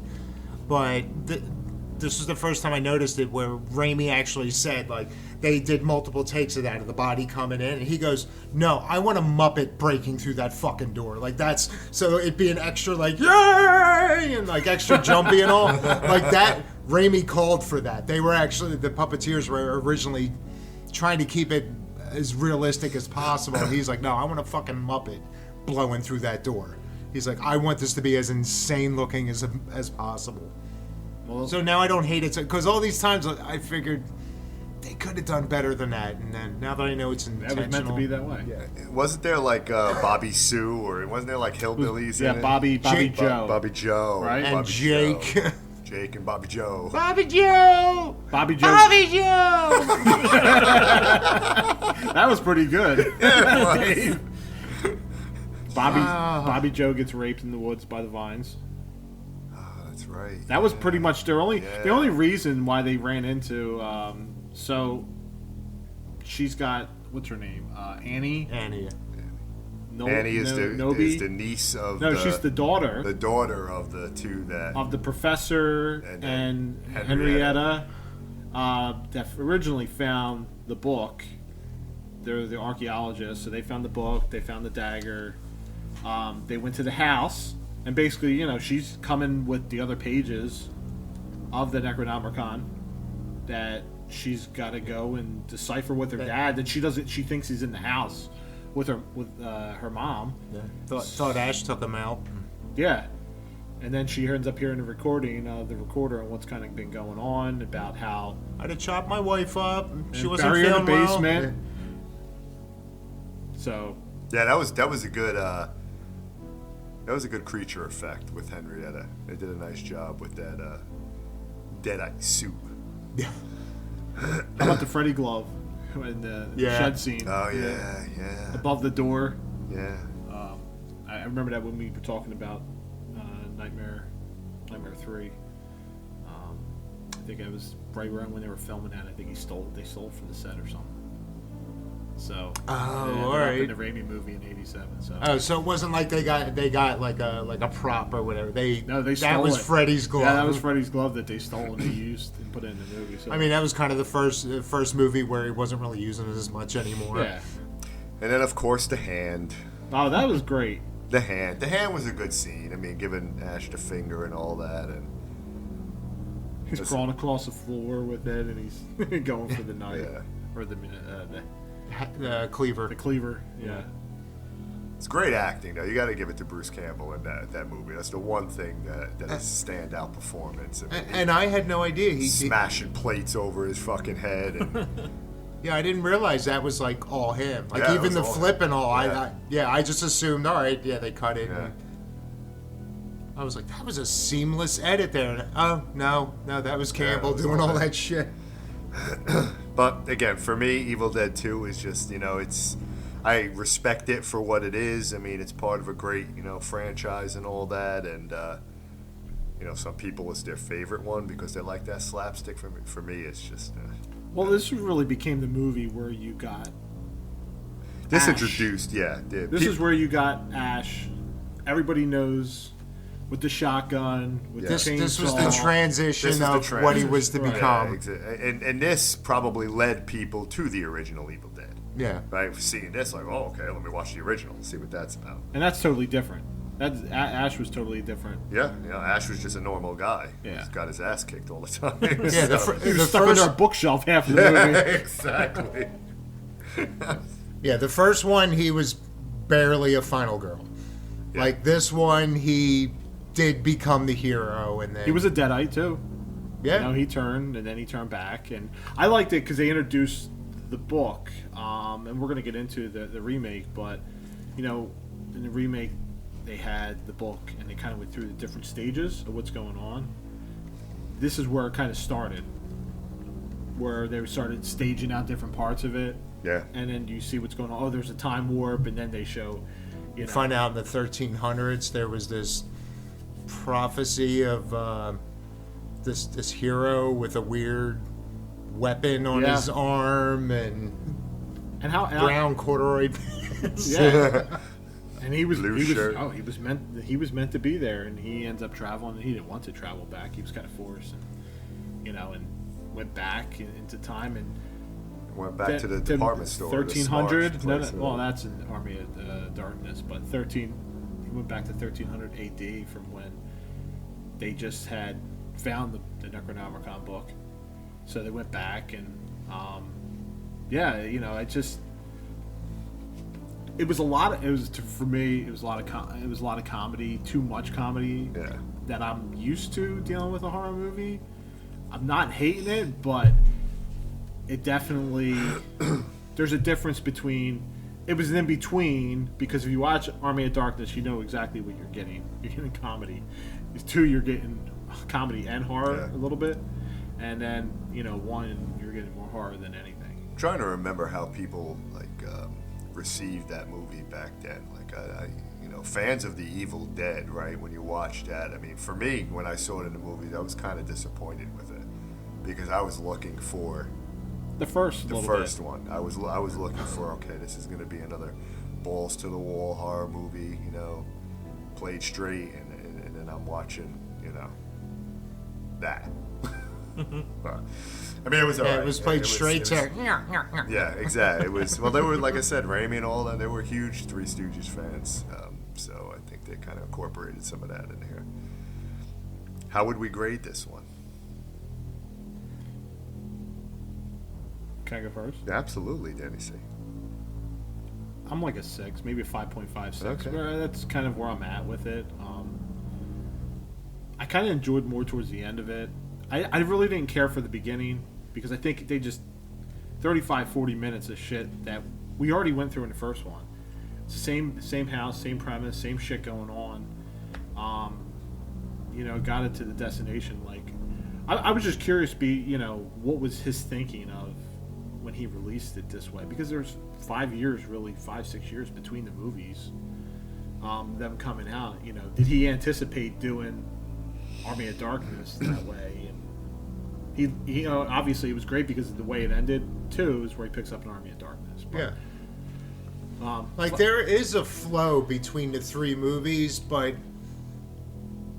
But this was the first time I noticed it, where Raimi actually said, like, they did multiple takes of that, of the body coming in, and he goes, "No, I want a Muppet breaking through that fucking door." Like, that's, so it'd be an extra, like, yay, and like extra jumpy and all. Like that, Raimi called for that. They were actually, the puppeteers were originally trying to keep it as realistic as possible. And he's like, "No, I want a fucking Muppet blowing through that door." He's like, "I want this to be as insane looking as possible." Well, so now I don't hate it, because all these times I figured they could have done better than that, and then now that I know it's intentional, That was meant to be that way. Yeah. Wasn't there like Bobby Sue, or wasn't there like hillbillies in it? Bobby Joe. Bobby Joe. Right? and Bobby Jake. Joe. Jake and Bobby Joe. Bobby Joe! Bobby Joe. Bobby Joe! That was pretty good. Yeah, Dave. Bobby Joe gets raped in the woods by the vines. That's right. That was pretty much the only reason why they ran into. So she's got, what's her name? Annie. Annie. Annie is the niece of. No, she's the daughter. The daughter of the two that. Of the professor and Henrietta, that originally found the book. They're the archaeologists, so they found the book. They found the dagger. They went to the house, and basically, she's coming with the other pages of the Necronomicon that she's got to go and decipher with her dad. That she thinks he's in the house with her mom. Yeah. Thought Ash took him out. Yeah. And then she ends up hearing the recording of the recorder and what's kind of been going on about how I had to chop my wife up. She wasn't bury her feeling in the well. basement. So Yeah, that was a good creature effect with Henrietta. They did a nice job with that Deadite suit. Yeah. how about the Freddy glove in the shed scene? Oh yeah. Above the door. Yeah. I remember that when we were talking about Nightmare 3. I think it was right around when they were filming that. I think they stole it for the set or something. So all right. in the Raimi movie in '87. So it wasn't like they got like a prop or whatever. That stole was it. Freddy's glove. Yeah, that was Freddy's glove that they stole and they used and put it in the movie. So I mean, that was kind of the first movie where he wasn't really using it as much anymore. yeah. And then of course the hand. Oh, that was great. The hand was a good scene. I mean, giving Ash the finger and all that, and He's crawling across the floor with it, and he's going for the knife or the cleaver. The cleaver. Yeah. it's great acting. Though you got to give it to Bruce Campbell in that movie. That's the one thing that is a standout performance. I mean, And I had no idea he smashing plates over his fucking head. And, yeah, I didn't realize that was like all him. Like Yeah, it even was the all flip him. and all. Yeah. I just assumed. All right, yeah, they cut it. Yeah. I was like, that was a seamless edit there. And, oh no, that was Campbell doing all that shit. But again, for me, Evil Dead 2 is just, I respect it for what it is. I mean, it's part of a great, franchise and all that. And, some people, it's their favorite one because they like that slapstick. For me, it's just... Well, this really became the movie where you got this Ash. introduced, This is where you got Ash. Everybody knows with the shotgun, with the chainsaw. This was the transition of what he was to become. And this probably led people to the original Evil Dead. Yeah. Right? Seeing this, like, oh, okay, let me watch the original and see what that's about. And that's totally different. Ash was totally different. Yeah, Ash was just a normal guy. Yeah. He's got his ass kicked all the time. Yeah, He was stuck under a bookshelf half the movie. Exactly. Yeah, the first one, he was barely a final girl. Yeah. Like this one, he did become the hero, and then He was a Deadite too. yeah. He turned and then he turned back, and I liked it because they introduced the book, and we're gonna get into the remake, but in the remake they had the book and they kind of went through the different stages of what's going on. This is where it kind of started, where they started staging out different parts of it. Yeah. And then you see what's going on. Oh, there's a time warp, and then they show, You find out in the 1300s there was this prophecy of this hero with a weird weapon on his arm and how brown corduroy pants. Yeah. And he was shirt. he was meant to be there, and he ends up traveling. He didn't want to travel back. He was kind of forced, and and went back into time and Went back to the department store. 1300. Well, that's an Army of Darkness, but he went back to 1300 AD from when they just had found the Necronomicon book. So they went back and it was a lot of comedy, too much comedy that I'm used to dealing with a horror movie. I'm not hating it, but it definitely there's a difference between it was an in between, because if you watch Army of Darkness, you know exactly what you're getting. You're getting comedy. These two, you're getting comedy and horror a little bit, and then one, you're getting more horror than anything. I'm trying to remember how people received that movie back then. Fans of the Evil Dead, right? When you watch that, I mean, for me, when I saw it in the movie, I was kind of disappointed with it because I was looking for the first one. I was looking for, okay, this is going to be another balls to the wall horror movie, played straight, and then I'm watching, that. I mean, it was alright. It was played straight to. Yeah, exactly. It was. Well, they were, like I said, Raimi and all that. They were huge Three Stooges fans, so I think they kind of incorporated some of that in here. How would we grade this one? Can I go first? Absolutely, Denny C. I'm like a 6, maybe a 5.5, 6. Okay. That's kind of where I'm at with it. I kind of enjoyed more towards the end of it. I really didn't care for the beginning because I think they just 35, 40 minutes of shit that we already went through in the first one. It's the same house, same premise, same shit going on. Got it to the destination. Like, I was just curious, what was his thinking of when he released it this way? Because there's 5 years, really 5-6 years between the movies, them coming out. Did he anticipate doing Army of Darkness that way? And he obviously it was great because of the way it ended. 2 is where he picks up an Army of Darkness. But, there is a flow between the 3 movies, but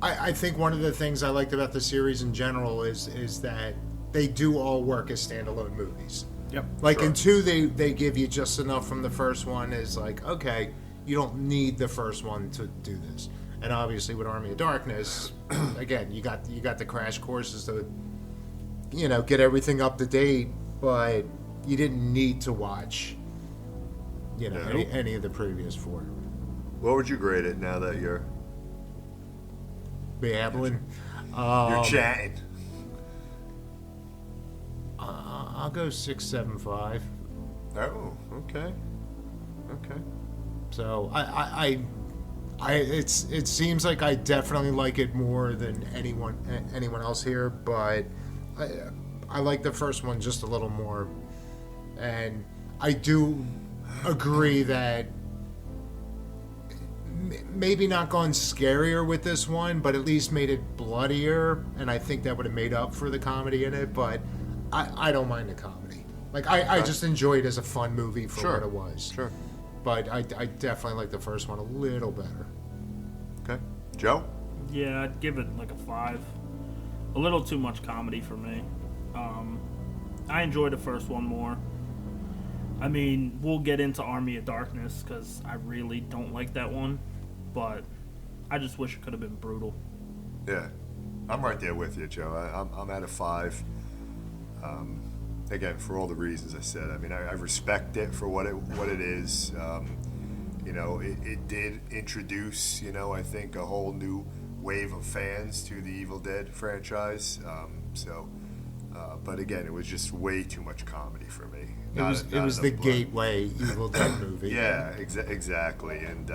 I think one of the things I liked about the series in general is that they do all work as standalone movies. Yep. Like in 2, they give you just enough from the first one. Is like, okay, you don't need the first one to do this. And obviously with Army of Darkness, again, you got the crash courses to get everything up to date, but you didn't need to watch any of the previous 4. What would you grade it now that you're Babbling? you're chatting? I'll go 6.75. Oh, okay. So it seems like I definitely like it more than anyone else here, but I like the first one just a little more, and I do agree that maybe not gone scarier with this one, but at least made it bloodier, and I think that would have made up for the comedy in it. But I don't mind the comedy. Like I just enjoyed it as a fun movie for what it was. Sure. But I definitely like the first one a little better. Okay. Joe? Yeah, I'd give it like a 5. A little too much comedy for me. I enjoyed the first one more. I mean, we'll get into Army of Darkness because I really don't like that one, but I just wish it could have been brutal. Yeah. I'm right there with you, Joe. I'm at a 5. Again, for all the reasons I said. I mean, I respect it for what it is. It did introduce, I think, a whole new wave of fans to the Evil Dead franchise. But again, it was just way too much comedy for me. It was the gateway Evil Dead movie. Yeah, exactly. And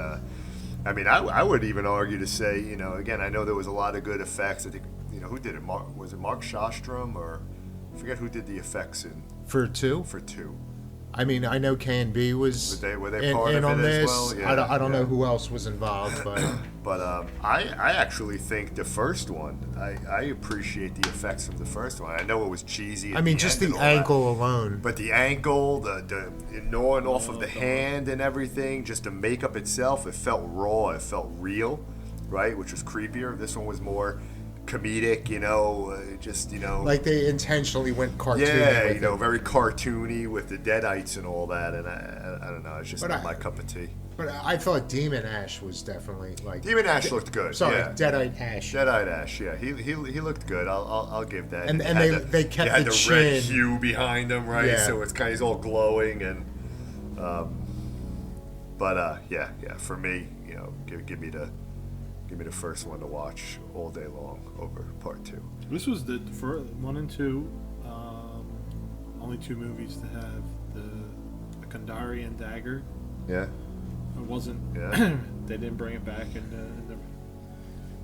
I mean, I would even argue to say, again, I know there was a lot of good effects. I think, who did it? Was it Mark Shostrom, or I forget who did the effects for 2? For 2. I mean, I know K&B were they part of on it this. as well? Yeah, I don't know who else was involved, but I actually think the first one, I appreciate the effects from the first one. I know it was cheesy. I mean, just the ankle alone. But the ankle, the gnawing off of the hand and everything, just the makeup itself, it felt raw, it felt real, right? Which was creepier. This one was more comedic, like they intentionally went cartoony. Yeah, very cartoony with the Deadites and all that, and I don't know, it's just not my cup of tea. But I thought Demon Ash was definitely like Demon Ash looked good. Sorry, yeah. Deadite Ash. Deadite Ash, yeah, he looked good. I'll give that. And they kept the chin. Red hue behind him, right? Yeah. So it's kind of he's all glowing and, yeah, for me, give me the first one to watch all day long over part 2. This was the first 1 and 2, only 2 movies to have the Kandarian dagger. Yeah. It wasn't. Yeah. They didn't bring it back in the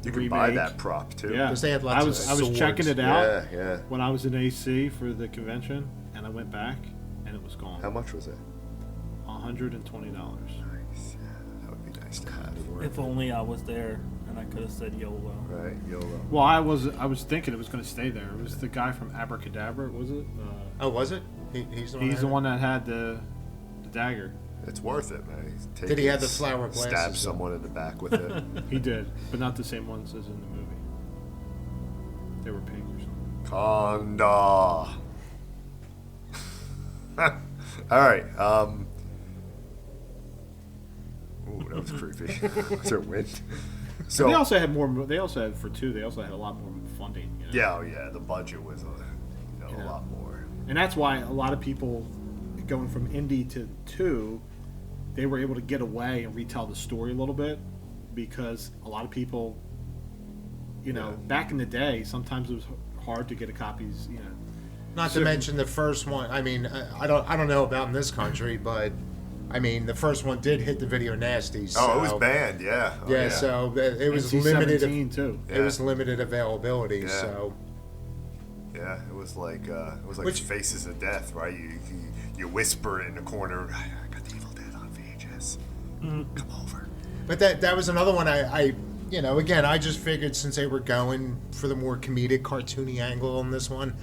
You can remake. buy that prop too. Yeah, 'Cause they had lots I of was swords. checking it out. Yeah. When I was in AC for the convention, and I went back, and it was gone. How much was it? $120. Nice. That would be nice to have. If only I was there and I could have said YOLO. Right, YOLO. Well, I was thinking it was going to stay there. It was the guy from Abracadabra, was it? Oh, was it? He's the one that had the dagger. It's worth it, man. Did he have the flower glasses? Stab someone in the back with it. He did, but not the same ones as in the movie. They were pink or something. Conda. All right. Ooh, that was creepy. Was there wind? So they also had more. They also had for 2. They also had a lot more funding. Yeah, the budget was a lot more. And that's why a lot of people going from indie to 2, they were able to get away and retell the story a little bit, because a lot of people, back in the day, sometimes it was hard to get a copies. Not to mention the first one. I mean, I don't know about in this country, but I mean, the first one did hit the video nasties. So, it was banned. Yeah. Yeah. So it was NC-17 too. It was limited availability. Yeah. So. Yeah, it was like Faces of Death, right? You whisper in the corner, I got the Evil Dead on VHS. Come over. But that was another one I again, I just figured since they were going for the more comedic, cartoony angle on this one,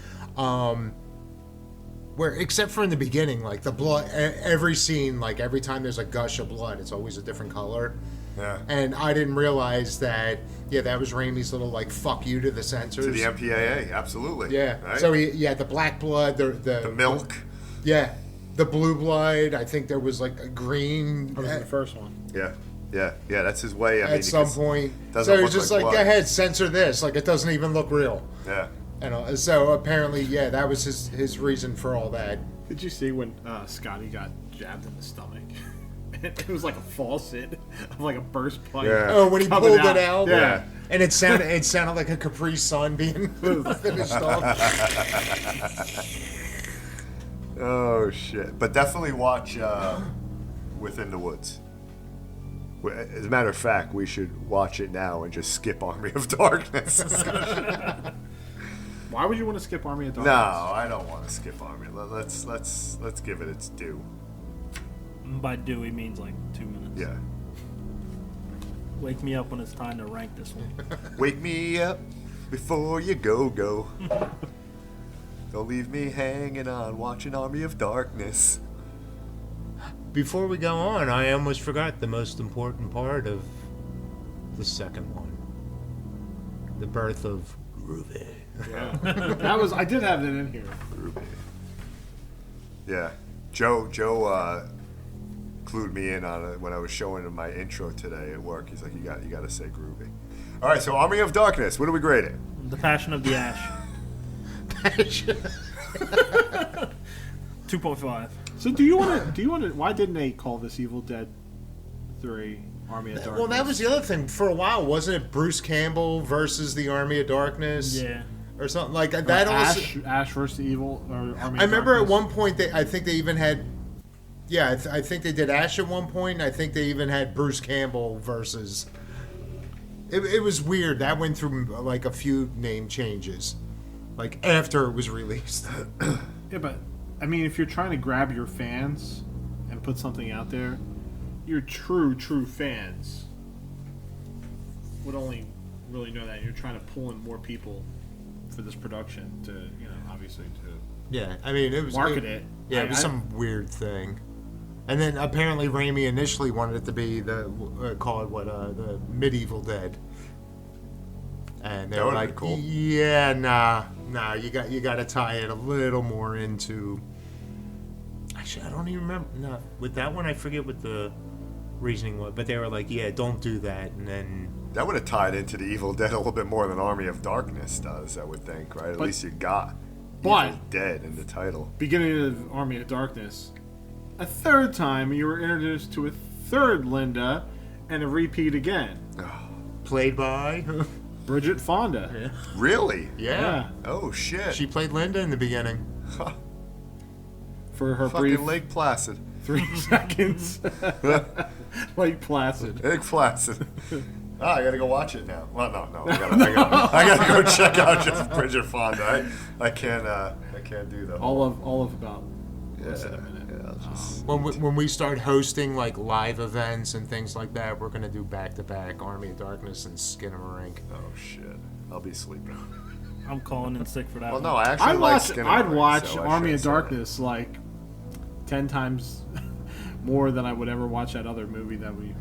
where except for in the beginning, like the blood, every scene, like every time there's a gush of blood, it's always a different color. Yeah. And I didn't realize that. Yeah, that was Raimi's little like fuck you to the censors. To the MPAA, absolutely. Yeah. Right? So he had the black blood, the milk. Yeah, the blue blood. I think there was like a green. That was the first one. Yeah. That's his way. At some point. So he's just like, go ahead, censor this. Like it doesn't even look real. Yeah. So apparently, yeah, that was his reason for all that. Did you see when Scotty got jabbed in the stomach? It was like a faucet of like a burst pipe. Yeah. Oh, when he pulled it out. Yeah. And it sounded like a Capri Sun being finished off. Oh shit! But definitely watch Within the Woods. As a matter of fact, we should watch it now and just skip Army of Darkness. Why would you want to skip Army of No, Darkness? I don't want to skip Army. Let's give it its due. By due, he means like 2 minutes. Yeah. Wake me up when it's time to rank this one. Wake me up before you go. Don't leave me hanging on watching Army of Darkness. Before we go on, I almost forgot the most important part of the second one. The birth of Groovy. Yeah. I did have that in here. Groovy. Yeah. Joe clued me in on it when I was showing him my intro today at work. He's like, you got to say Groovy. All right, so Army of Darkness, what do we grade it? The Passion of the Ash. 2.5. So do you want to? Why didn't they call this Evil Dead 3 Army of Darkness? Well, that was the other thing. For a while, wasn't it Bruce Campbell versus the Army of Darkness? Yeah. Or something like that. Ash versus Evil or Army. I remember at one point I think they even had. Yeah, I think they did Ash at one point. And I think they even had Bruce Campbell versus. It was weird. That went through like a few name changes, like after it was released. Yeah, but I mean, if you're trying to grab your fans and put something out there, your true fans would only really know that. You're trying to pull in more people for this production to, obviously to. Yeah, I mean, it was market it. Yeah, it was some weird thing. And then apparently Raimi initially wanted it to be the Medieval Dead. And they were like, cool. Yeah, nah, you got to tie it a little more into. Actually, I don't even remember. No, with that one, I forget what the reasoning was. But they were like, yeah, don't do that. And then that would have tied into the Evil Dead a little bit more than Army of Darkness does, I would think, right? At least you got Evil Dead in the title. Beginning of Army of Darkness, a third time you were introduced to a third Linda, and a repeat again. Played by Bridget Fonda. Yeah. Really? Yeah. Oh shit. She played Linda in the beginning. Huh. For her Fucking brief Lake Placid. 3 seconds. Lake Placid. Lake Placid. I gotta go watch it now. Well, no. I gotta go check out just Bridget Fonda. I can't do that. All of about less than a minute. When we start hosting like live events and things like that, we're gonna do back-to-back Army of Darkness and Skinamarink. Oh shit! I'll be sleeping. I'm calling in sick for that. Well, one. no, I actually like Skinamarink. I'd watch so Army of Darkness like 10 times more than I would ever watch that other movie that we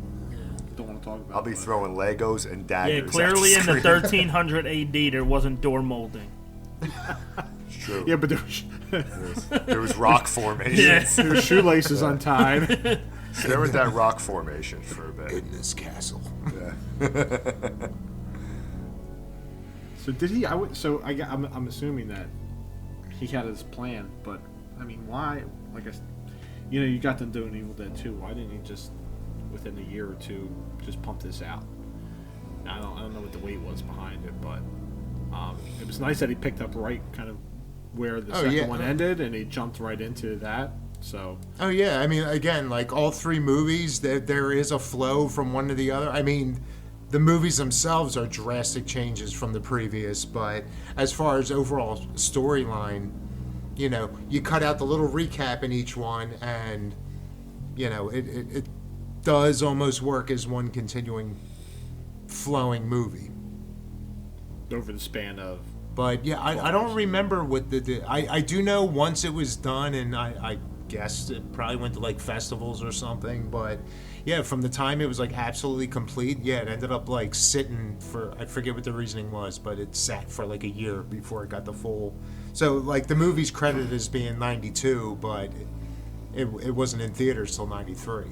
don't want to talk about. I'll be throwing Legos and daggers. Yeah, clearly in the 1300 AD there wasn't door molding. It's true. Yeah, but there was rock formation. Yes. there were shoelaces untied. There was that rock formation for a bit. In this castle. Yeah. So did he? I'm assuming that he had his plan, but I mean, why? Like, you got them doing Evil Dead 2. Why didn't you just, within a year or two, just pump this out? I don't know what the weight was behind it, but it was nice that he picked up right kind of where the second one ended, and he jumped right into that. So. Oh yeah, I mean, again, like all three movies, there is a flow from one to the other. I mean, the movies themselves are drastic changes from the previous, but as far as overall storyline, you cut out the little recap in each one, and it does almost work as one continuing flowing movie over the span of. But yeah, I don't remember what I do know once it was done, and I guess it probably went to like festivals or something, but yeah, from the time it was like absolutely complete, yeah, it ended up like sitting for, I forget what the reasoning was, but it sat for like a year before it got the full. So like the movie's credited as being 92, but it wasn't in theaters till 93.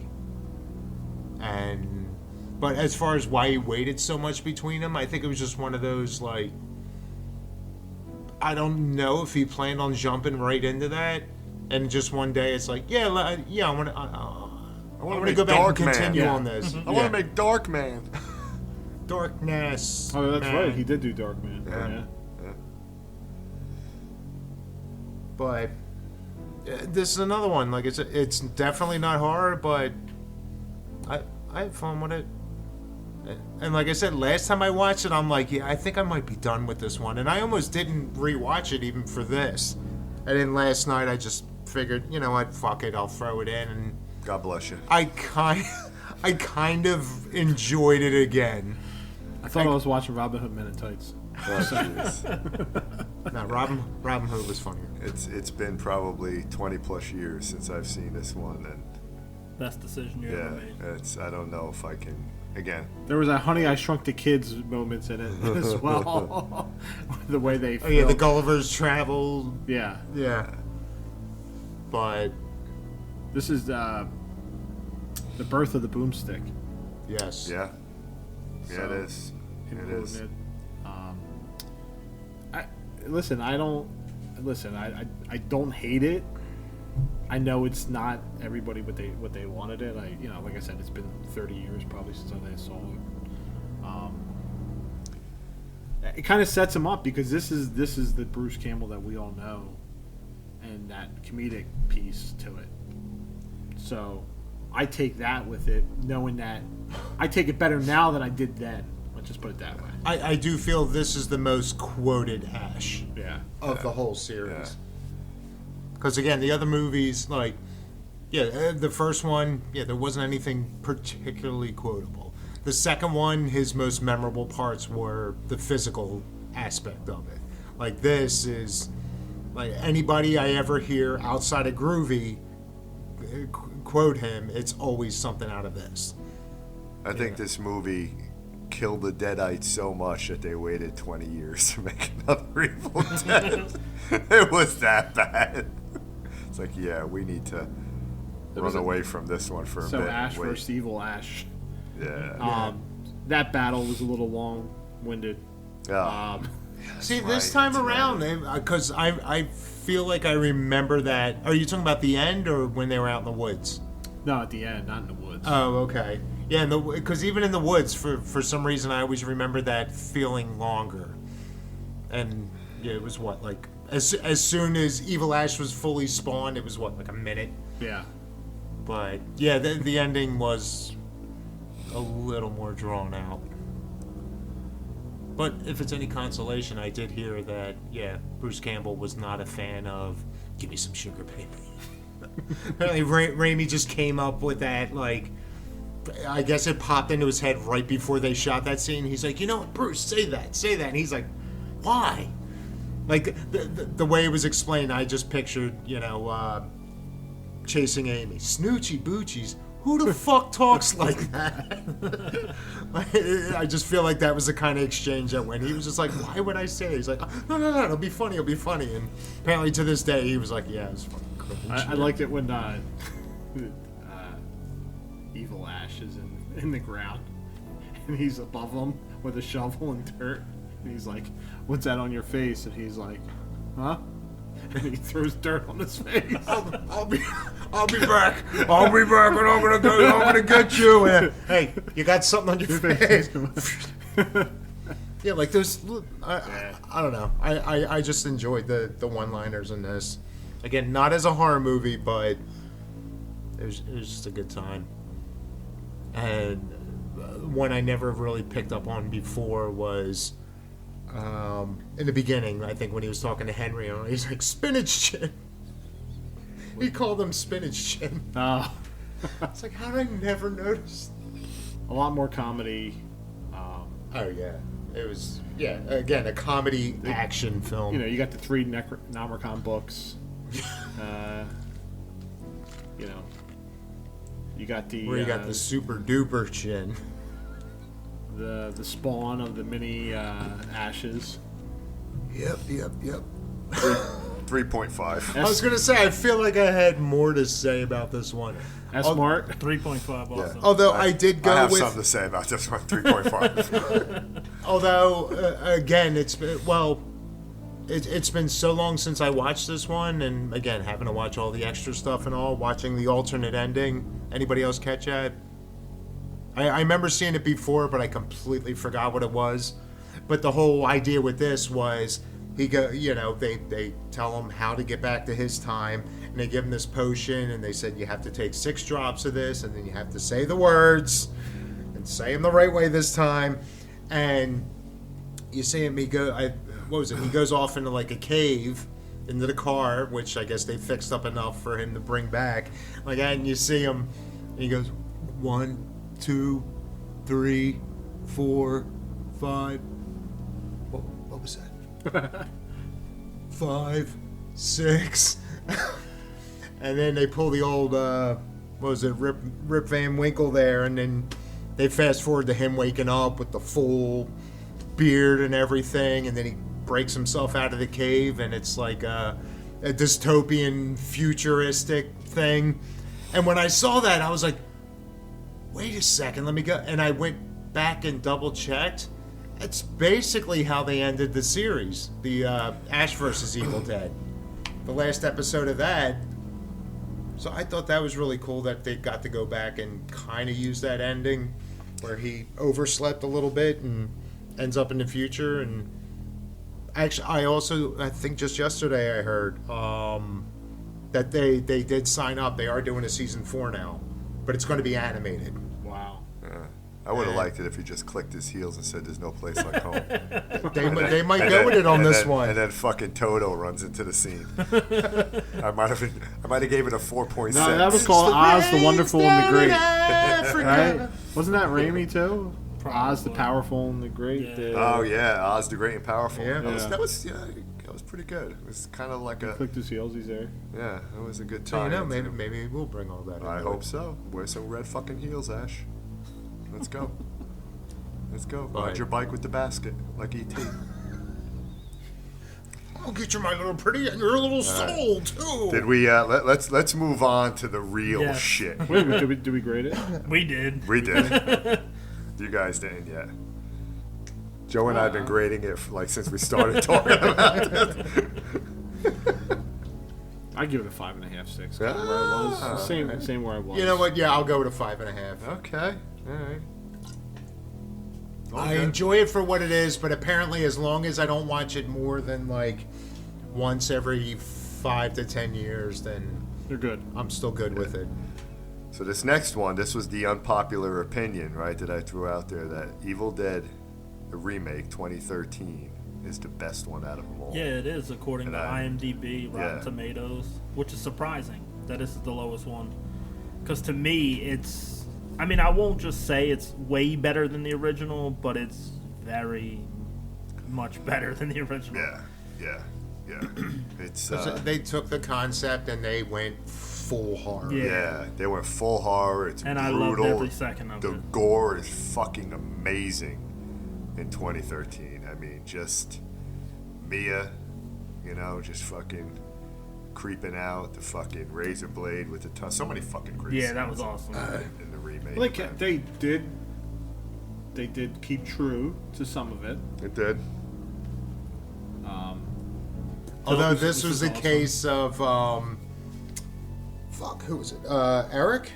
But as far as why he waited so much between them, I think it was just one of those, like, I don't know if he planned on jumping right into that, and just one day it's like, I want to go back and continue on this. I want to make Darkman. Darkness. Oh, that's right. He did do Darkman. Yeah. But this is another one. Like it's definitely not horror, but I had fun with it. And like I said, last time I watched it, I'm like, I think I might be done with this one. And I almost didn't rewatch it even for this. And then last night I just figured, what, fuck it, I'll throw it in. And God bless you. I kind of enjoyed it again. I thought I was watching Robin Hood Men in Tights. No, Robin Hood was funnier. It's been probably 20 plus years since I've seen this one, and best decision you ever made. I don't know if I can. Again, there was a Honey I Shrunk the Kids moments in it as well. The way they filmed. Oh yeah, the Gulliver's Travel. Yeah. But this is the birth of the boomstick. Yes. Yeah. Yeah, it is. It is. I don't hate it. I know it's not everybody what they wanted it. Like I said, it's been 30 years probably since I saw it. It kind of sets him up because this is the Bruce Campbell that we all know, and that comedic piece to it. So I take that with it, knowing that I take it better now than I did then. Let's just put it that way. I do feel this is the most quoted Ash of the whole series. Yeah. Because again, the other movies, the first one, there wasn't anything particularly quotable. The second one, his most memorable parts were the physical aspect of it. Like this is, like anybody I ever hear outside of Groovy quote him, it's always something out of this. I think this movie killed the Deadite so much that they waited 20 years to make another Evil Dead. It was that bad. It's like, we need to run away from this one for a bit. So Ash versus Evil Ash. Yeah. That battle was a little long-winded. Yeah. See, this time around, because I feel like I remember that. Are you talking about the end or when they were out in the woods? No, at the end, not in the woods. Oh, okay. Yeah, because even in the woods, for some reason, I always remember that feeling longer. And it was what, like, as soon as Evil Ash was fully spawned, it was what, like a minute? Yeah. But yeah, the ending was a little more drawn out. But if it's any consolation, I did hear that, Bruce Campbell was not a fan of "Give me some sugar, baby." Apparently, Raimi just came up with that, like, I guess it popped into his head right before they shot that scene. He's like, what, Bruce, say that. And he's like, why? Like, the way it was explained, I just pictured, chasing Amy. Snoochie boochies. Who the fuck talks like that? I just feel like that was the kind of exchange that went. He was just like, why would I say that? He's like, no, it'll be funny. And apparently to this day, he was like, yeah, it's fucking cool. I liked it when Evil Ash is in the ground, and he's above him with a shovel and dirt. And he's like, what's that on your face? And he's like, huh? And he throws dirt on his face. I'll be back. I'll be back, and I'm gonna get you. And, hey, you got something on your face? Yeah, like those. I don't know. I just enjoyed the one-liners in this. Again, not as a horror movie, but it was just a good time. And one I never really picked up on before was in the beginning. I think when he was talking to Henry, he's like spinach chin. He called him spinach chin. Oh. It's like, how did I never notice? A lot more comedy. Oh yeah, it was again a comedy action film. You got the 3 Necronomicon books. You got the where you got the super duper chin. The spawn of the mini ashes. Yep. 3.5. I was gonna say, I feel like I had more to say about this one. Smart 3.5 also. Although I did go I have with something to say about this one. 3.5. Although, again, it's been so long since I watched this one, and again, having to watch all the extra stuff and all, watching the alternate ending. Anybody else catch that? I remember seeing it before, but I completely forgot what it was. But the whole idea with this was, they tell him how to get back to his time, and they give him this potion, and they said you have to take 6 drops of this, and then you have to say the words, and say them the right way this time. And you see him, he goes off into like a cave, into the car, which I guess they fixed up enough for him to bring back. And you see him, and he goes, 1, 2, 3, 4, 5. What was that? 5, 6. And then they pull the old, Rip Van Winkle there, and then they fast forward to him waking up with the full beard and everything, and then he breaks himself out of the cave, and it's like a dystopian, futuristic thing. And when I saw that, I was like, wait a second, let me go. And I went back and double-checked. That's basically how they ended the series, the Ash vs. Evil Dead. The last episode of that. So I thought that was really cool that they got to go back and kind of use that ending where he overslept a little bit and ends up in the future. And actually, I think just yesterday I heard that they did sign up. They are doing a season 4 now, but it's going to be animated. Wow. I would have liked it if he just clicked his heels and said, "There's no place like home." They might go with it on this one. And then fucking Toto runs into the scene. I might have gave it a 4.6. No, that was called Oz the Wonderful and the Great. Right? Wasn't that Raimi too? Probably. Oz the Powerful and the Great. Yeah. Oh yeah, Oz the Great and Powerful. Yeah. That was pretty good. It was kind of like Clicked his heels, he's there. Yeah, it was a good So, time. maybe we'll bring all that. I hope so. Wear some red fucking heels, Ash. Let's go. Ride your bike with the basket, like E.T. I'll get you my little pretty and your little soul too. Did we? Let's move on to the real shit. Wait, did we grade it? We did. We did. You guys didn't yet. Joe and I have been grading it since we started talking about it. I give it a 5.5, 6. Where I was. Same where I was. You know what? Yeah, I'll go with a 5.5. Okay. All right. I enjoy it for what it is, but apparently, as long as I don't watch it more than once every 5 to 10 years, then They're good. I'm still good with it. So this next one, this was the unpopular opinion, right, that I threw out there, that Evil Dead, the remake, 2013, is the best one out of them all. Yeah, it is, according to IMDb, Rotten Yeah. Tomatoes, which is surprising that this is the lowest one. Because to me, I won't just say it's way better than the original, but it's very much better than the original. Yeah. It's They took the concept and they went full horror. Yeah. they went full horror. It's And brutal. I loved every second of the it. gore is fucking amazing in 2013. I mean, just Mia, just fucking creeping out, the fucking razor blade with the tongue. So many fucking great Yeah, that scenes was awesome. in the remake. They did keep true to some of it. It did. Although this was a case of, who was it? Eric?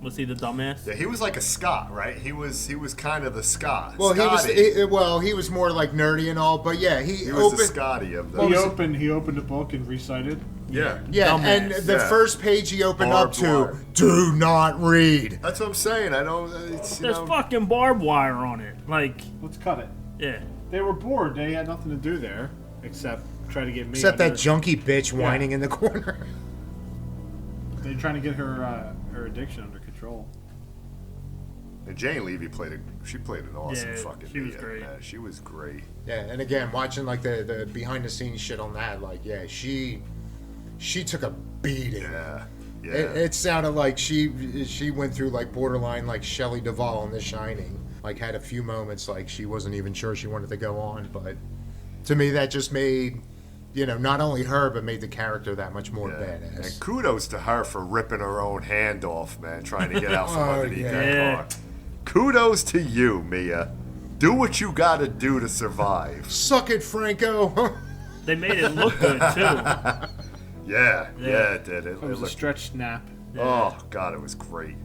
Was he the dumbass? Yeah, he was like a Scot, right? He was kind of the Scot. Well, Scotty. he was more like nerdy and all, but yeah, He was the Scotty of the. He opened a book and recited. Yeah. Yeah, Dumbass. and the first page he opened up Barbed to, wire. do not read. That's what I'm saying. I don't. There's fucking barbed wire on it. Like, Let's cut it. yeah. They were bored. They had nothing to do there except try to get me. Except that under- junkie bitch whining in the corner. They're trying to get her addiction under control. And Jane Levy played an awesome fucking she was Mia, great. man. She was great. Yeah, and again, watching like the behind the scenes shit on that, like yeah, she took a beating. Yeah. Yeah. It sounded like she went through like borderline like Shelley Duvall in The Shining. Like had a few moments like she wasn't even sure she wanted to go on, but to me that just made not only her but made the character that much more badass. And kudos to her for ripping her own hand off, man, trying to get out from underneath that car. Kudos to you, Mia. Do what you gotta do to survive. Suck it, Franco. They made it look good, too. Yeah, it did. It was a stretch snap. Oh, God, it was great.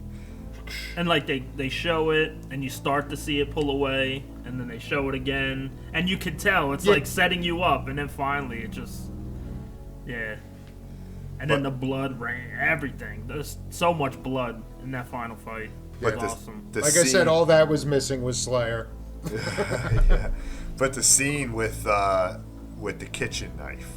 And, like, they show it, and you start to see it pull away, and then they show it again, and you can tell. It's, like, setting you up, and then finally it just... Yeah. And then the blood ran, everything. There's so much blood in that final fight. It was awesome. Like I said, all that was missing was Slayer. Yeah. But the scene with the kitchen knife,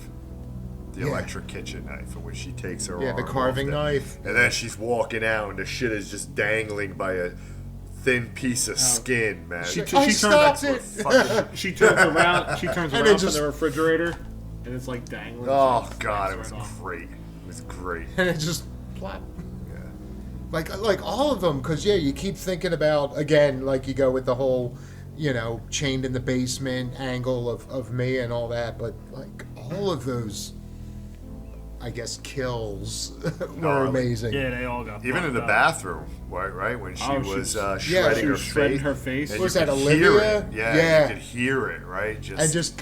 the electric kitchen knife, in which she takes her arm the carving knife, and then she's walking out, and the shit is just dangling by a thin piece of skin, man. She turns around. She turns around it from the refrigerator, and it's like dangling. Oh God, it was great. It was great. and it just plop. Like all of them, because you keep thinking about, again, like you go with the whole, chained in the basement angle of Mia and all that, but like all of those, I guess, kills were amazing. Yeah, they all got Even in the up. bathroom, right when she was shredding her face. And Was you that could Olivia? hear it. Yeah. Yeah, you could hear it, right? And just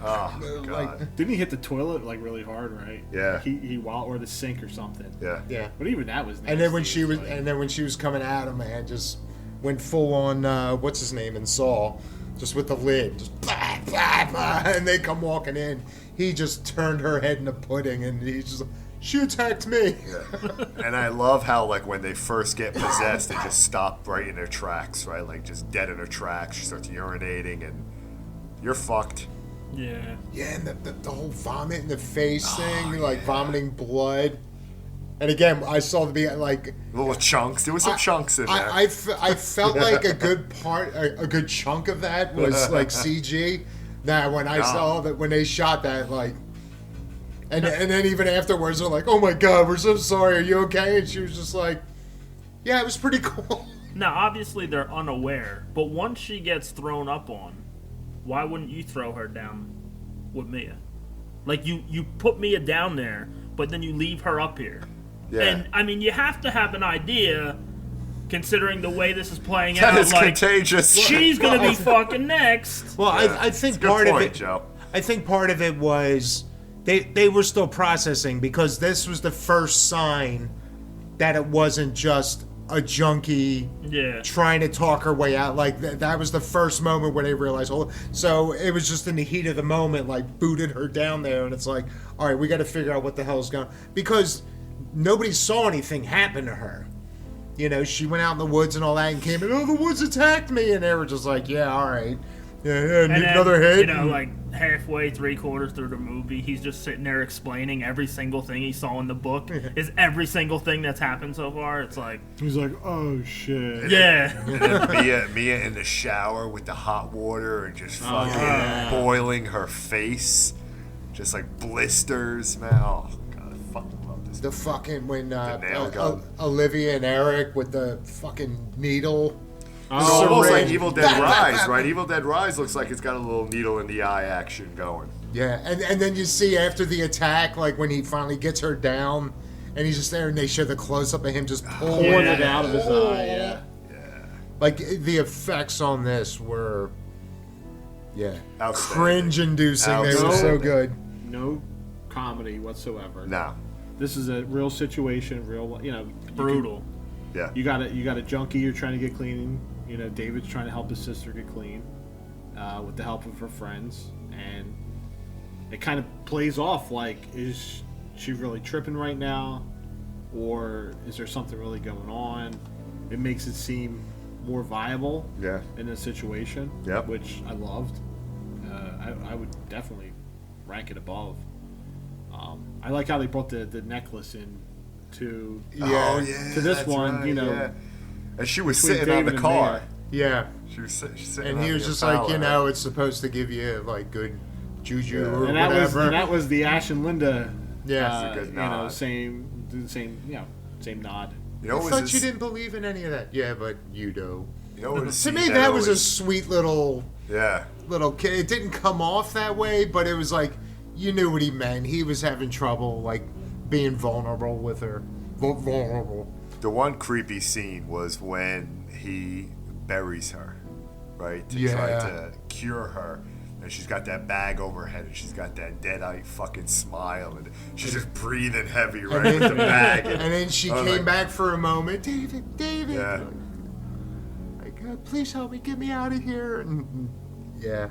oh God. Didn't he hit the toilet like really hard, right? Yeah. He or the sink or something. Yeah. But even that was nasty. and then when she was coming at him, man, just went full on what's his name in Saw, just with the lid, just blah, blah, blah, and they come walking in. He just turned her head into pudding, and he's just like, she attacked me. Yeah. And I love how, like, when they first get possessed, they just stop right in their tracks, right? Like, just dead in their tracks. She starts urinating, and you're fucked. Yeah. Yeah, and the whole vomit in the face thing, like vomiting blood. And again, I saw like little chunks. There was some chunks in there. I felt like a good chunk of that was like CG. Now, when I saw that, when they shot that, like, and then even afterwards, they're like, "Oh my God, we're so sorry. Are you okay?" And she was just like, "Yeah, it was pretty cool." Now, obviously, they're unaware, but once she gets thrown up on, why wouldn't you throw her down with Mia? Like, you put Mia down there, but then you leave her up here. Yeah. And, I mean, you have to have an idea, considering the way this is playing That out. is Like, contagious. she's going to be fucking next. Well, I think part of it, Joe. I think part of it was they were still processing, because this was the first sign that it wasn't just a junkie trying to talk her way out. Like that was the first moment where they realized, so it was just in the heat of the moment, like booted her down there, and it's like, all right, we got to figure out what the hell's going on, because nobody saw anything happen to her. She went out in the woods and all that, and came in, the woods attacked me, and they were just like, yeah, all right. Yeah, need another hit. Like halfway, 3/4 through the movie, he's just sitting there explaining every single thing he saw in the book. Is every single thing that's happened so far. It's like, he's like, oh shit. And then Mia in the shower with the hot water and just fucking boiling her face, just like blisters, man. Oh God, I fucking love this. The fucking when nail gun. Olivia and Eric with the fucking needle. It's almost like Evil Dead Rise, right? Evil Dead Rise looks like it's got a little needle in the eye action going. Yeah, and then you see after the attack, like when he finally gets her down, and he's just there, and they show the close up of him just pulling it out of his eye. Yeah. Like the effects on this were, Yeah. Outstanding. Cringe-inducing. They were Outstanding. so good. No comedy whatsoever. No. This is a real situation, real, Brutal. Yeah. You got a junkie you're trying to get clean. David's trying to help his sister get clean with the help of her friends, and it kind of plays off like, is she really tripping right now, or is there something really going on? It makes it seem more viable in a situation, which I loved. I would definitely rank it above. I like how they brought the necklace in to this one, right, And she was between sitting on David the and car. Mia. Yeah. She was sitting And on he was the just like, Impala. it's supposed to give you like good juju or And that whatever. was the Ash and Linda. Yeah. It's a good nod. Same nod. You know, I thought you didn't believe in any of that. Yeah, but you do. You know, To me, that was a sweet little kid. It didn't come off that way, but it was like you knew what he meant. He was having trouble, like being vulnerable with her. Vulnerable. The one creepy scene was when he buries her, right? To Yeah. try to cure her. And she's got that bag over her head, and she's got that Deadite fucking smile, and she's just breathing heavy right then- with the bag. And then she I was came like- back for a moment. David. Yeah. Like, please help me, get me out of here. And yeah.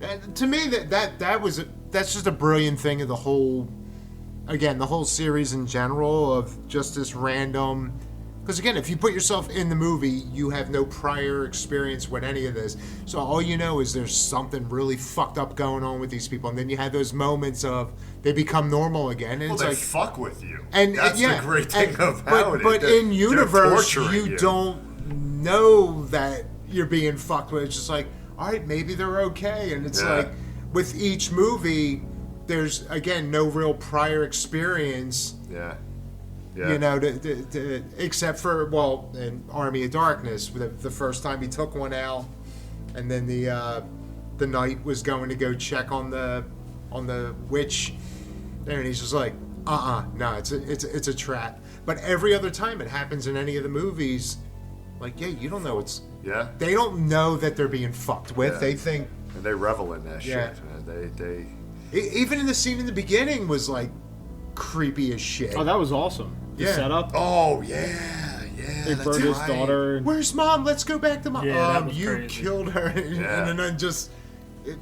And to me, that's just a brilliant thing of the whole series in general, of just this random. Because again, if you put yourself in the movie, you have no prior experience with any of this. So all you know is there's something really fucked up going on with these people. And then you have those moments of they become normal again. And Well, it's they like, fuck with you. and That's yeah, the great thing and- about it. But They're- in they're universe, torturing you don't know that you're being fucked with. It's just like, all right, maybe they're okay. And it's like, with each movie, there's, again, no real prior experience. Yeah. Except for, in Army of Darkness, the first time he took one out, and then the knight was going to go check on the witch, and he's just like, no, it's a trap. But every other time it happens in any of the movies, like, you don't know they don't know that they're being fucked with. Yeah. They think, and they revel in that Yeah. shit, man. They even in the scene in the beginning was like creepy as shit. Oh, that was awesome. The setup. Oh yeah. They that's burned his right. daughter. Where's mom? Let's go back to mom. Yeah, that was You crazy. killed her. Yeah. And then just it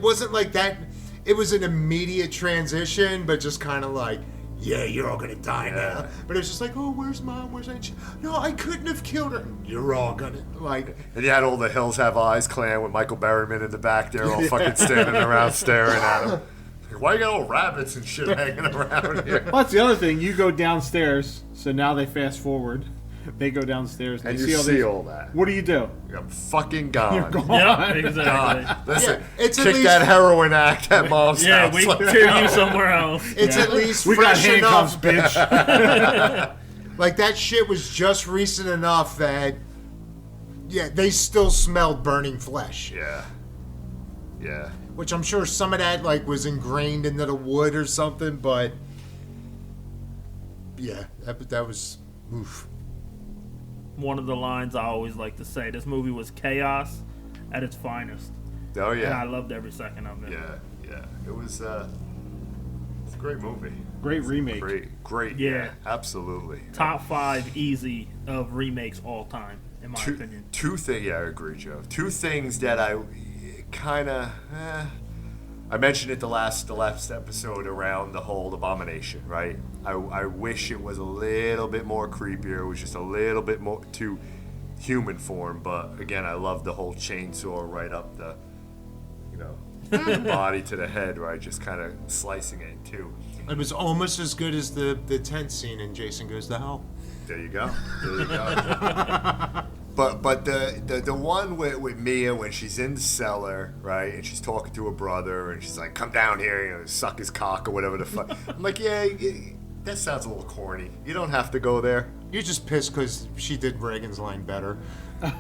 wasn't like that. It was an immediate transition, but just kind of like, you're all gonna die now. But it was just like, oh, where's mom? Where's that? No, I couldn't have killed her. You're all gonna like. And you had all the Hills Have Eyes clan with Michael Berryman in the back there, all fucking standing around staring at him. Like, why you got all rabbits and shit hanging around here? Well, that's the other thing. You go downstairs, so now they fast forward. They go downstairs and, And they you see see all all that. What do you do? I'm fucking gone. You're gone. Yeah, exactly. God. Listen, Yeah, it's at kick least- that heroin act at mom's Yeah, house. we Like, tear you somewhere else. It's at least We got fresh handcuffs, enough. bitch. Like that shit was just recent enough that they still smelled burning flesh. Yeah. Which I'm sure some of that like was ingrained into the wood or something, but that was oof. One of the lines I always like to say, this movie was chaos at its finest. Oh And I yeah. loved every second of it. Yeah. It was. It's a great movie. Great remake. Great. Yeah. Absolutely. Top 5 easy of remakes all time, in my Two opinion. things. Yeah, I agree, Joe. Two things that I kind of. I mentioned it the last episode around the whole Abomination, right? I wish it was a little bit more creepier. It was just a little bit more to human form. But again, I love the whole chainsaw right up the, the body to the head, right? Just kind of slicing it in two. It was almost as good as the tent scene in Jason Goes to Hell. There you go. But the one with Mia when she's in the cellar, right, and she's talking to her brother, and she's like, "Come down here, suck his cock or whatever the fuck." I'm like, yeah, that sounds a little corny. You don't have to go there. You're just pissed because she did Reagan's line better. Touche,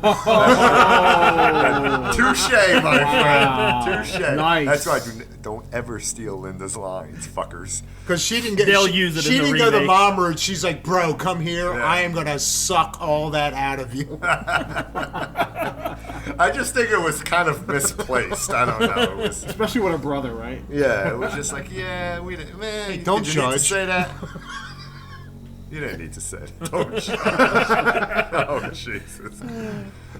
my friend. Touche. Nice. That's right. Don't ever steal Linda's lines, fuckers. Because she didn't get. They'll she, use it She in the didn't go the remake. mom route. She's like, "Bro, come here. Yeah. I am gonna suck all that out of you." I just think it was kind of misplaced. I don't know. It was, Especially with a brother, right? yeah, it was just like, yeah, we didn't. Man, Hey, don't did you need to judge. say that. You didn't need to say it. Don't judge. Oh Jesus.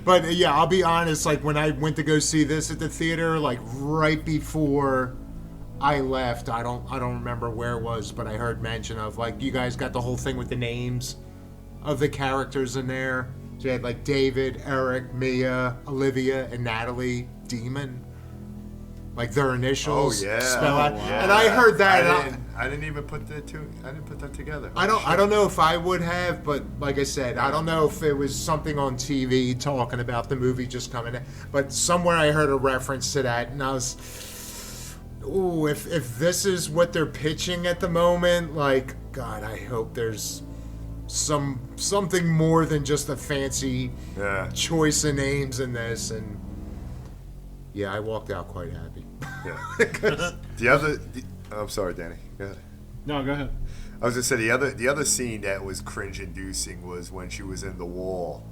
But yeah, I'll be honest. Like when I went to go see this at the theater, like right before I left, I don't remember where it was, but I heard mention of like you guys got the whole thing with the names of the characters in there. So you had like David, Eric, Mia, Olivia, and Natalie Demon. Like their initials Oh, yeah. spell out. Oh, wow. And I heard that. I didn't even put the two. I didn't put that together. I don't know if I would have, but like I said, I don't know if it was something on TV talking about the movie just coming in. But somewhere I heard a reference to that, and I was, ooh, if this is what they're pitching at the moment, like, God, I hope there's something more than just a fancy choice of names in this. And yeah, I walked out quite happy. Yeah. I'm sorry, Danny. Go ahead. No, go ahead. I was gonna say the other scene that was cringe-inducing was when she was in the wall,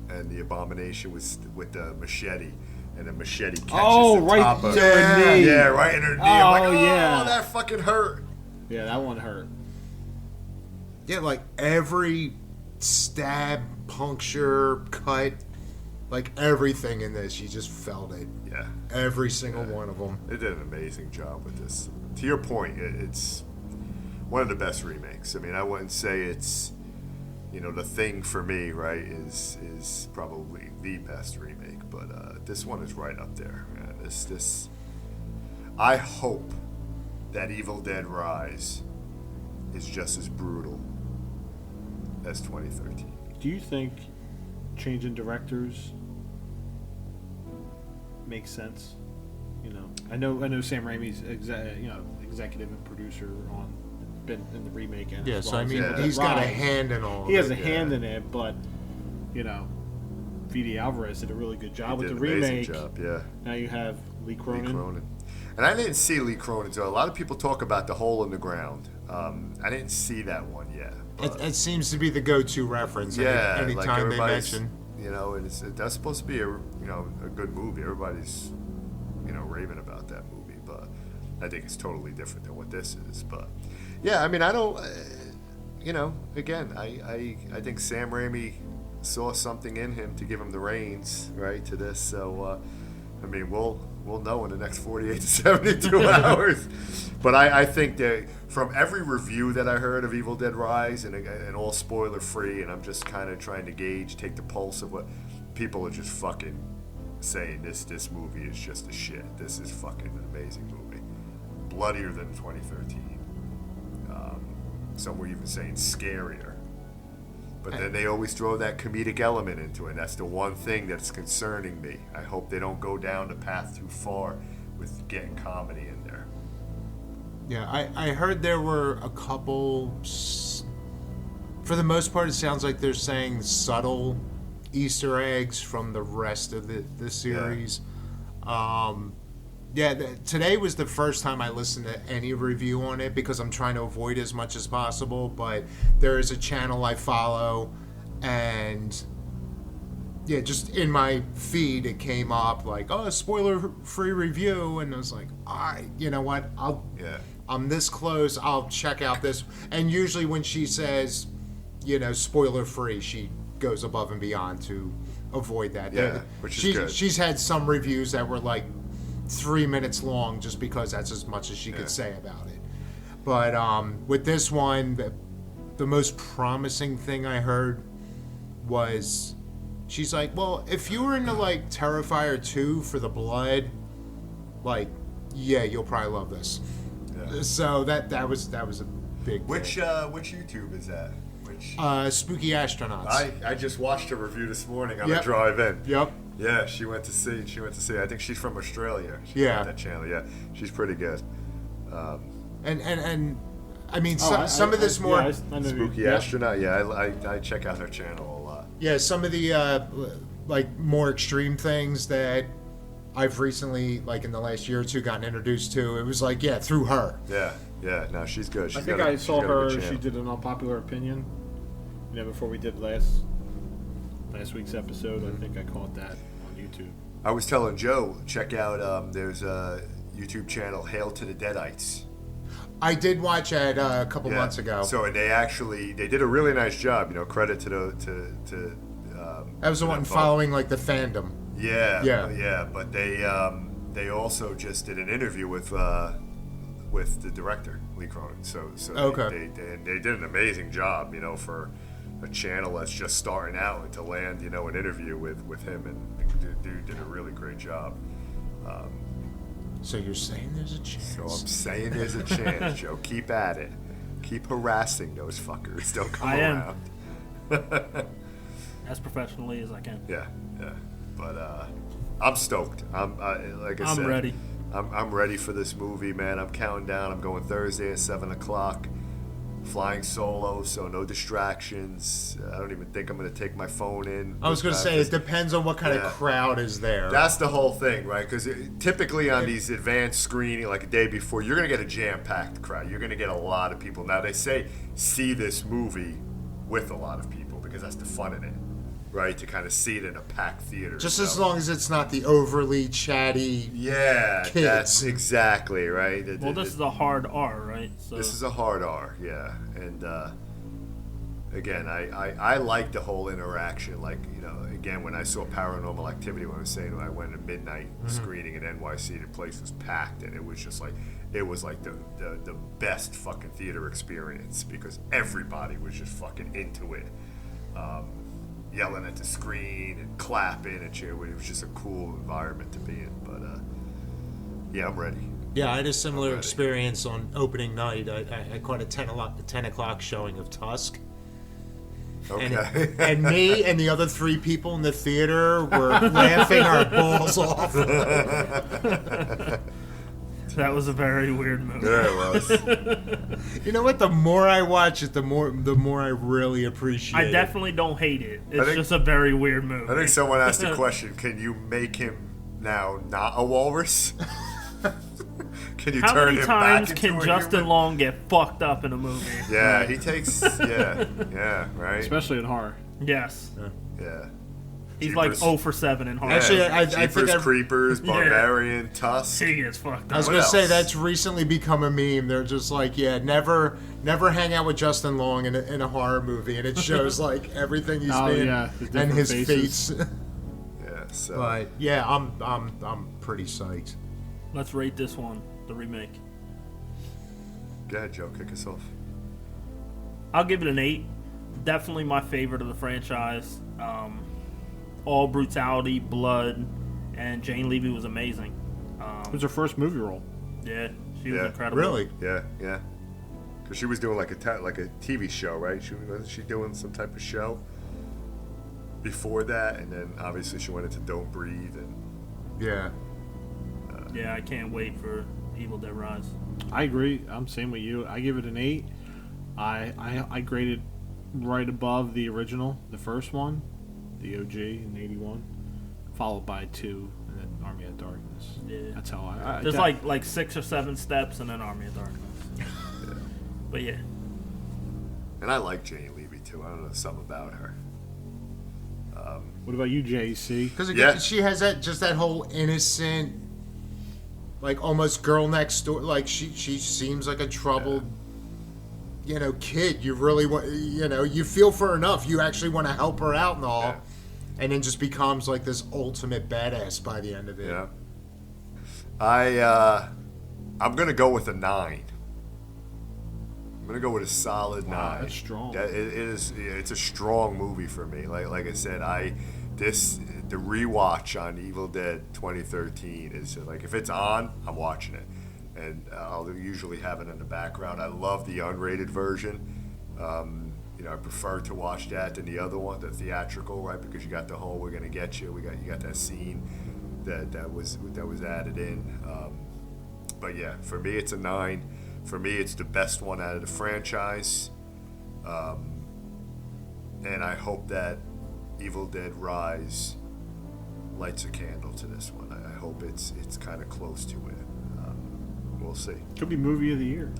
and the abomination was with the machete, and the machete catches the right top of to her knee. Yeah, right in her knee. I'm like, oh, yeah. that fucking hurt. Yeah, that one hurt. Yeah, like every stab, puncture, cut, like everything in this, you just felt it. Yeah. Every single one of them. It did an amazing job with this. To your point, it's one of the best remakes. I mean, I wouldn't say it's, the thing for me, right, is probably the best remake, but this one is right up there. Man. This, I hope that Evil Dead Rise is just as brutal as 2013. Do you think changing directors makes sense? I know Sam Raimi's executive and producer been in the remake and Yeah, so well I as mean, Evil Dead he's got a Rise. hand in all. He has a of it. hand in it, but V.D. Alvarez did a really good job with the Did an amazing remake. job, yeah. Now you have Lee Cronin. And I didn't see Lee Cronin, so a lot of people talk about The Hole in the Ground. I didn't see that one yet. It seems to be the go-to reference. Yeah, anytime like they everybody's, mention. and that's supposed to be a good movie. Everybody's raving about that movie, but I think it's totally different than what this is. But yeah, I mean, I don't, again, I think Sam Raimi saw something in him to give him the reins, right, to this. So I mean, we'll know in the next 48 to 72 hours. But I think that from every review that I heard of Evil Dead Rise, and all spoiler free, and I'm just kind of trying to take the pulse of what people are just fucking saying. This movie is just a shit. This is fucking an amazing movie, bloodier than 2013. Some were even saying scarier. But then they always throw that comedic element into it. That's the one thing that's concerning me. I hope they don't go down the path too far with getting comedy in there. Yeah, I heard there were a couple. For the most part, it sounds like they're saying subtle Easter eggs from the rest of the series. Today was the first time I listened to any review on it because I'm trying to avoid as much as possible. But there is a channel I follow, and yeah, just in my feed it came up like, oh, spoiler-free review, and I was like, all right, you know what? I'm this close. I'll check out this. And usually when she says, spoiler-free, she goes above and beyond to avoid that. Yeah, which is good. She's had some reviews that were like 3 minutes long just because that's as much as she could say about it. But with this one, the most promising thing I heard was she's like, well, if you were into like Terrifier 2 for the blood, like, yeah, you'll probably love this. Yeah. So that was a big Which thing. which YouTube is that? Spooky Astronauts. I just watched a review this morning on a drive in. Yep. Yeah, she went to see. I think she's from Australia. She's Yeah. on that channel. Yeah, she's pretty good. And I mean, some of this more Spooky Astronaut. Yeah, I check out her channel a lot. Yeah, some of the like more extreme things that I've recently, like in the last year or two, gotten introduced to. It was like, through her. Yeah. No, she's good. I think I saw her. She did an unpopular opinion. Before we did last week's episode, I think I caught that on YouTube. I was telling Joe, check out, there's a YouTube channel, Hail to the Deadites. I did watch it a couple months ago. So and they did a really nice job. Credit to That was the one following like the fandom. Yeah. But they also just did an interview with the director Lee Cronin. So okay. they did an amazing job. For a channel that's just starting out, and to land an interview with him, and the dude did a really great job. So you're saying there's a chance? So I'm saying there's a chance, Joe. Keep at it. Keep harassing those fuckers. Don't come around. As professionally as I can. Yeah. But I'm stoked. I'm ready. I'm ready for this movie, man. I'm counting down. I'm going Thursday at 7:00. Flying solo, so no distractions. I don't even think I'm going to take my phone in. I was going to say, it depends on what kind of crowd is there. That's the whole thing, right? Because typically on these advanced screening, like a day before, you're going to get a jam-packed crowd. You're going to get a lot of people. Now, they say see this movie with a lot of people because that's the fun in it, right? To kind of see it in a packed theater. Just as long as it's not the overly chatty kids. That's exactly, right? Well, this is a hard R, right? So. This is a hard R, yeah. And again, I like the whole interaction. Like, again, when I saw Paranormal Activity, when I was saying I went to midnight screening at NYC, the place was packed, and it was just like, the best fucking theater experience because everybody was just fucking into it. Yelling at the screen and clapping and cheering. It was just a cool environment to be in. But yeah, I'm ready. Yeah, I had a similar experience on opening night. I caught a 10 o'clock showing of Tusk. Okay. And me and the other 3 people in the theater were laughing our balls off. That was a very weird movie. Yeah, it was. You know what? The more I watch it, the more I really appreciate it. I definitely don't hate it. It's just a very weird movie. I think someone asked the question, can you make him now not a walrus? Can you turn him back into a human? How many times can Justin Long get fucked up in a movie? Yeah, he takes... Yeah, right? Especially in horror. Yes. Yeah. He's like 0 for 7 in horror. Actually, I think Creepers, Barbarian, Tusk. He gets fucked up. I was going to say, that's recently become a meme. They're just like, never hang out with Justin Long in a horror movie, and it shows like everything he's been and his fates. Yeah, so. But yeah, I'm pretty psyched. Let's rate this one, the remake. Go ahead, Joe. Kick us off. I'll give it an 8. Definitely my favorite of the franchise. All brutality, blood, and Jane Levy was amazing. It was her first movie role. Yeah, she was incredible. Really? Yeah. Because she was doing like a TV show, right? Wasn't she doing some type of show before that? And then obviously she went into Don't Breathe. And yeah. Yeah, I can't wait for Evil Dead Rise. I agree. I'm same with you. I give it an 8. I graded right above the original, the first one, the OG in 81, followed by 2, and then Army of Darkness. Yeah. That's how I There's like 6 or 7 steps, and then Army of Darkness. Yeah. But yeah. And I like Jane Levy too. I don't know, something about her. What about you, JC? Because she has that whole innocent, like almost girl next door. Like she seems like a troubled, kid. You really want, you feel for her enough. You actually want to help her out and all, and then just becomes like this ultimate badass by the end of it. Yeah. I'm gonna go with a 9. I'm gonna go with a solid 9. That's strong. It is. It's a strong movie for me. Like I said, the rewatch on Evil Dead 2013 is like, if it's on, I'm watching it, and I'll usually have it in the background. I love the unrated version. I prefer to watch that than the other one, the theatrical, right? Because you got the whole "we're gonna get you." You got that scene that was added in. But yeah, for me it's a 9. For me, it's the best one out of the franchise, and I hope that Evil Dead Rise lights a candle to this one. I hope it's kind of close to it. We'll see. Could be movie of the year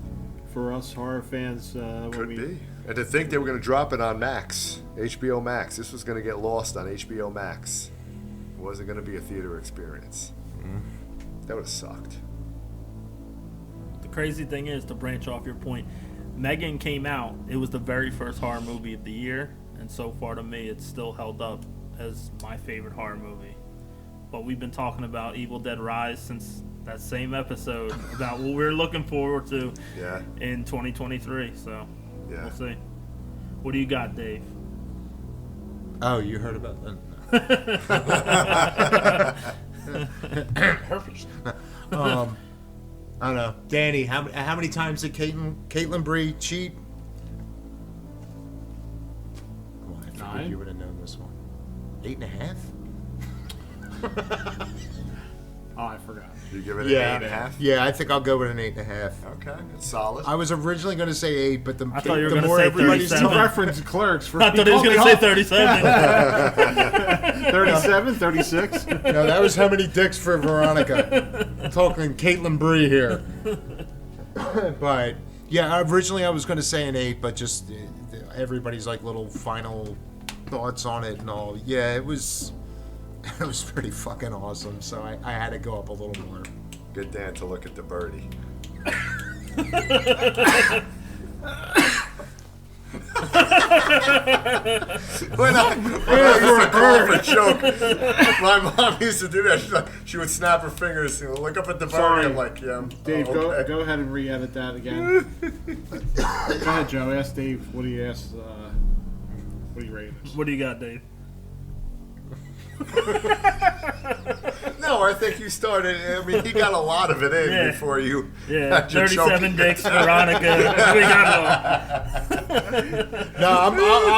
for us horror fans. Could be. And to think they were going to drop it on Max, HBO Max. This was going to get lost on HBO Max It wasn't going to be a theater experience. That would have sucked. The crazy thing is, to branch off your point, Megan came out. It was the very first horror movie of the year, and so far to me, it's still held up as my favorite horror movie. But we've been talking about Evil Dead Rise since that same episode about what we're looking forward to in 2023. So we'll see. What do you got, Dave? Oh, you heard about that? Herpes. I don't know. Danny, how many times did Caitlin Bree cheat? Come on, I figured 9? you would have known this one. 8.5? Oh, I forgot. You give it an 8.5? Yeah, I think I'll go with an 8.5. Okay, it's solid. I was originally going to say 8, but I thought you were the gonna more say everybody's 37. Reference Clerks for I thought he was going to say 37. 37, 36. No, that was how many dicks for Veronica. I'm talking Caitlin Bree here. But yeah, originally I was going to say an 8, but just everybody's like little final thoughts on it and all. Yeah, it was pretty fucking awesome. So I had to go up a little more. Good Dan to look at the birdie. when I used to call for a joke, my mom used to do that. She would snap her fingers, look up at the birdie. I'm like, yeah. Dave, okay. go ahead and re-edit that again. Go ahead, Joe. Ask Dave what he asked. What do you rate it? What do you got, Dave? No, I think you started. I mean, he got a lot of it in before you. Yeah, 37 dicks, Veronica. We got one. No,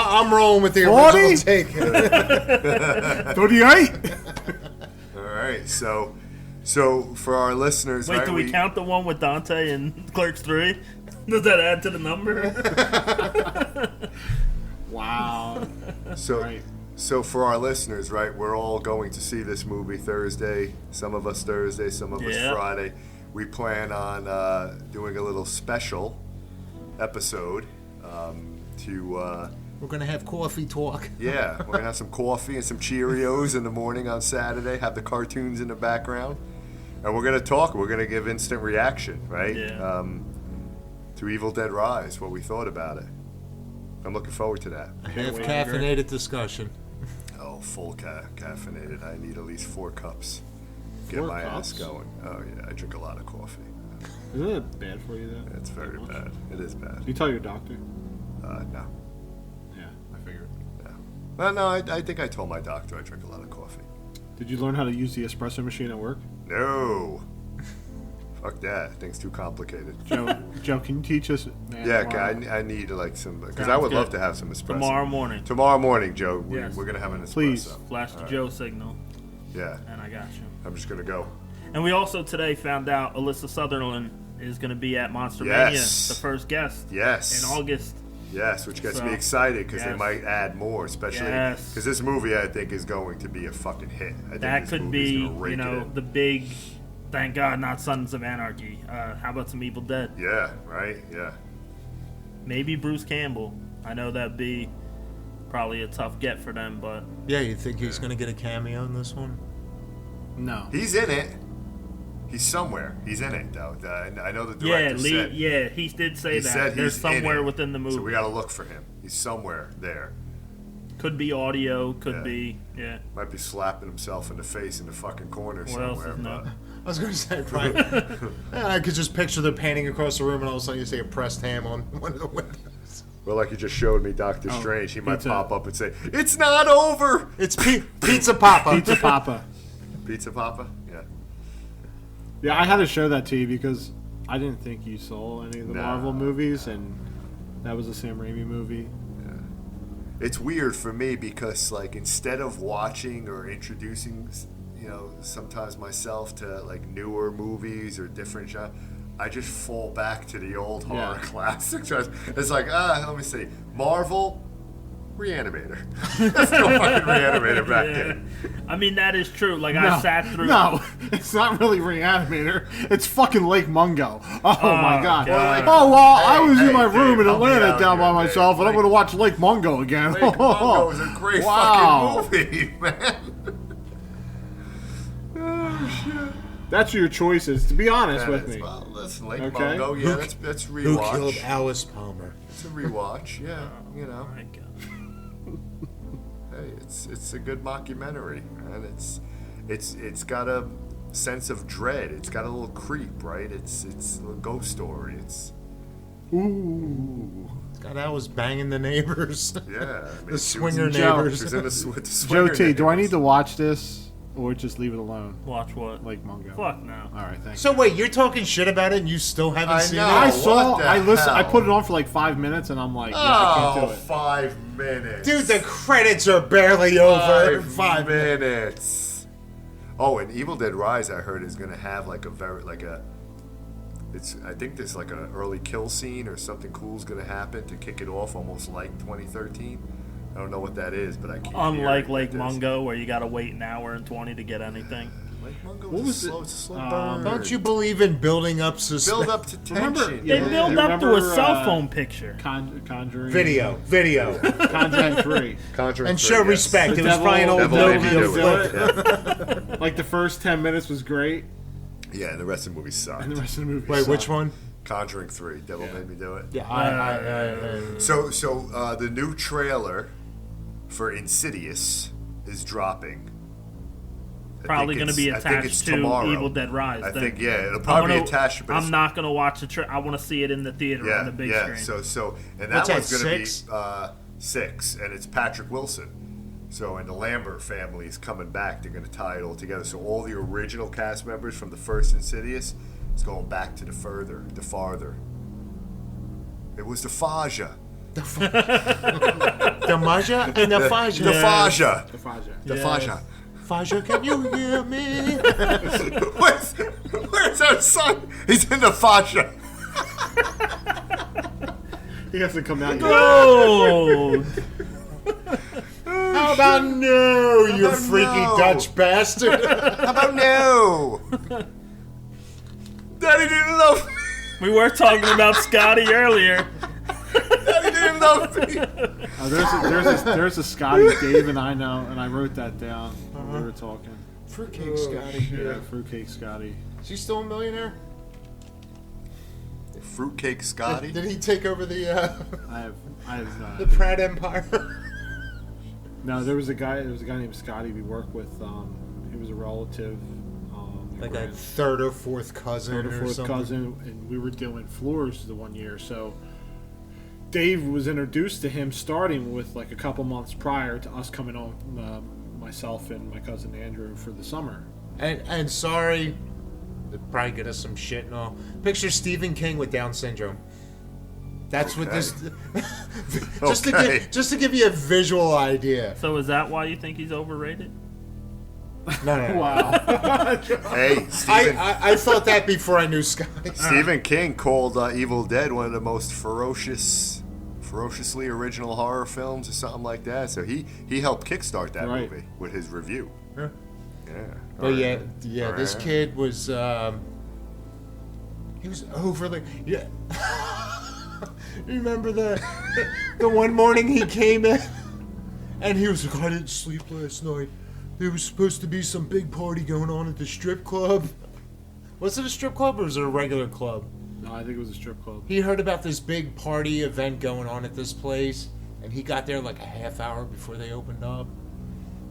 I'm rolling with the original take. 38. All right, so for our listeners, Wait, right, do we count the one with Dante and Clerks 3? Does that add to the number? Wow. So for our listeners, right, we're all going to see this movie Thursday. Some of us Thursday, some of us Friday. We plan on doing a little special episode We're going to have coffee talk. Yeah, we're going to have some coffee and some Cheerios in the morning on Saturday, have the cartoons in the background. And we're going to talk. We're going to give instant reaction, right? Yeah. To Evil Dead Rise, what we thought about it. I'm looking forward to that. Half caffeinated discussion. Oh, full caffeinated. I need at least 4 cups. Get 4 my cups? ass going. Oh, yeah, I drink a lot of coffee. Isn't it bad for you, though? It's very bad. It is bad. Did you tell your doctor? No. Yeah, I figured. No. Well, no, I think I told my doctor I drink a lot of coffee. Did you learn how to use the espresso machine at work? No. Fuck that. Thing's too complicated. Joe, can you teach us? Man, Yeah, tomorrow? I need like some, because I would love to have some espresso. Tomorrow morning. Tomorrow morning, Joe. Yes. We're going to have an espresso. Please. Flash the Joe signal, Yeah. and I got you. I'm just going to go. And we also today found out Alyssa Sutherland is going to be at Monster Mania, Yes. the first guest Yes. in August. Yes, which gets So, me excited because they yes. might add more, especially because Yes. this movie I think is going to be a fucking hit. I think That this could movie's be, gonna rake it in. the big. Thank God, not Sons of Anarchy. How about some Evil Dead? Yeah, right? Yeah. Maybe Bruce Campbell. I know that'd be probably a tough get for them, but Yeah, you think he's going to get a cameo in this one? No. He's in it. He's somewhere. He's in it, though. I know the yeah, director said. he did say He that. said There's he's in somewhere it. within the movie. So we got to look for him. He's somewhere there. Could be audio. Could Yeah. be Might be slapping himself in the face in the fucking corner What else somewhere. is But new? I was going to say, right. I could just picture the painting across the room and all of a sudden you see a pressed ham on one of the windows. well, like you just showed me, Doctor Strange, he might pizza. pop up and say, "It's not over." It's Pizza Papa. Pizza Papa. Pizza Papa. Yeah. Yeah, I had to show that to you because I didn't think you saw any of the No. Marvel movies, and that was a Sam Raimi movie. It's weird for me because, like, instead of watching or introducing, sometimes myself to like newer movies or different genres, I just fall back to the old horror classics. It's like, let me see, Marvel, Reanimator. Let's go fucking Reanimator back in. I mean, that is true. Like, I sat through. No, it's not really Reanimator. It's fucking Lake Mungo. Oh my god. God. Oh, well, I was hey, in my room Dave, in help me Atlanta out down by here, myself, Dave. and I'm going to watch Lake Mungo again. Lake Mungo is a great Wow. fucking movie, man. That's your choices. To be honest with me. Well, listen, Lake Okay. Mungo, yeah, that's Who rewatch. killed Alice Palmer? It's a rewatch, yeah, you know. My God. Hey, it's a good mockumentary, and it's got a sense of dread. It's got a little creep, right? It's a little ghost story. It's God, I was banging the neighbors. yeah. I mean, The she swinger was- neighbors. She was in with the Joe swinger T, do I neighbors. need to watch this or just leave it alone? Watch what? Like Mungo. Fuck no. All right, thanks. So wait, you're talking shit about it and you still haven't I seen know. it? I what saw. the I listened. I hell? put it on for like 5 minutes, and I'm like, yeah, I can't do it. 5 minutes. Dude, the credits are barely over. 5 minutes. Oh, and Evil Dead Rise, I heard, is gonna have like a I think there's like an early kill scene or something cool's gonna happen to kick it off, almost like 2013. I don't know what that is, but I keep Unlike hearing Lake that there's- Mungo, where you gotta wait an hour and 20 to get anything. Lake Mungo What is was slow. it? It's a slow burn. Don't you believe in building up suspense? build up to tension? They Yeah. build You up to a remember, cell phone picture. Conjuring. Video. Conjuring 3. Conjuring And 3, show yes. respect. The It was devil- probably an old Devil Devil Made Me Made Do Me It. Yeah. Like the first 10 minutes was great, Yeah, and the rest of the movie sucked. and the rest of the movie. Wait, sucked. which one? Conjuring 3, Devil Made Me Do It. Yeah, I So the new trailer for Insidious is dropping. I Probably think going to be it's- I think it's attached to tomorrow. Evil Dead Rise. I then. think, yeah, it'll I'm probably gonna- be attached. But I'm it's- not going to watch the I want to see it in the theater on the big screen. So, and What's that that, one's going to be 6? 6, and it's Patrick Wilson. So, and the Lambert family is coming back. They're going to tie it all together. So, all the original cast members from the first Insidious is going back to the farther. It was the Faja. The Maja and the Faja. The Faja. The Faja. The Faja. Faja, can you hear me? Where's our son? He's in the Faja. He has to come out. Oh, How about no, you about freaky no? Dutch bastard? How about no? Daddy didn't love me. we were talking about Scotty earlier. Daddy didn't love me. There's a Scotty Dave and I know, and I wrote that down when we were talking. Fruitcake Scotty. Yeah, Fruitcake Scotty. Is he still a millionaire? Fruitcake Scotty. Did he take over the I have the Pratt Empire? no. There was a guy named Scotty we worked with. He was a relative. Like a third or fourth cousin third or fourth something? cousin, and we were doing floors the one year. So Dave was introduced to him starting with like a couple months prior to us coming on, myself and my cousin Andrew for the summer. And sorry, they'll probably get us some shit and all. Picture Stephen King with Down syndrome. That's what this. just to give you a visual idea. So is that why you think he's overrated? No. Wow. Hey, I thought that before I knew Scotty. Stephen King called Evil Dead one of the most ferociously original horror films or something like that. So he helped kickstart that Right. movie with his review. Yeah. Yeah. But yeah, this Alright. kid was he was overly yeah. You remember the one morning he came in and he was like, I didn't sleep last night. There was supposed to be some big party going on at the strip club. Was it a strip club or was it a regular club? No, I think it was a strip club. He heard about this big party event going on at this place, and he got there like a half hour before they opened up.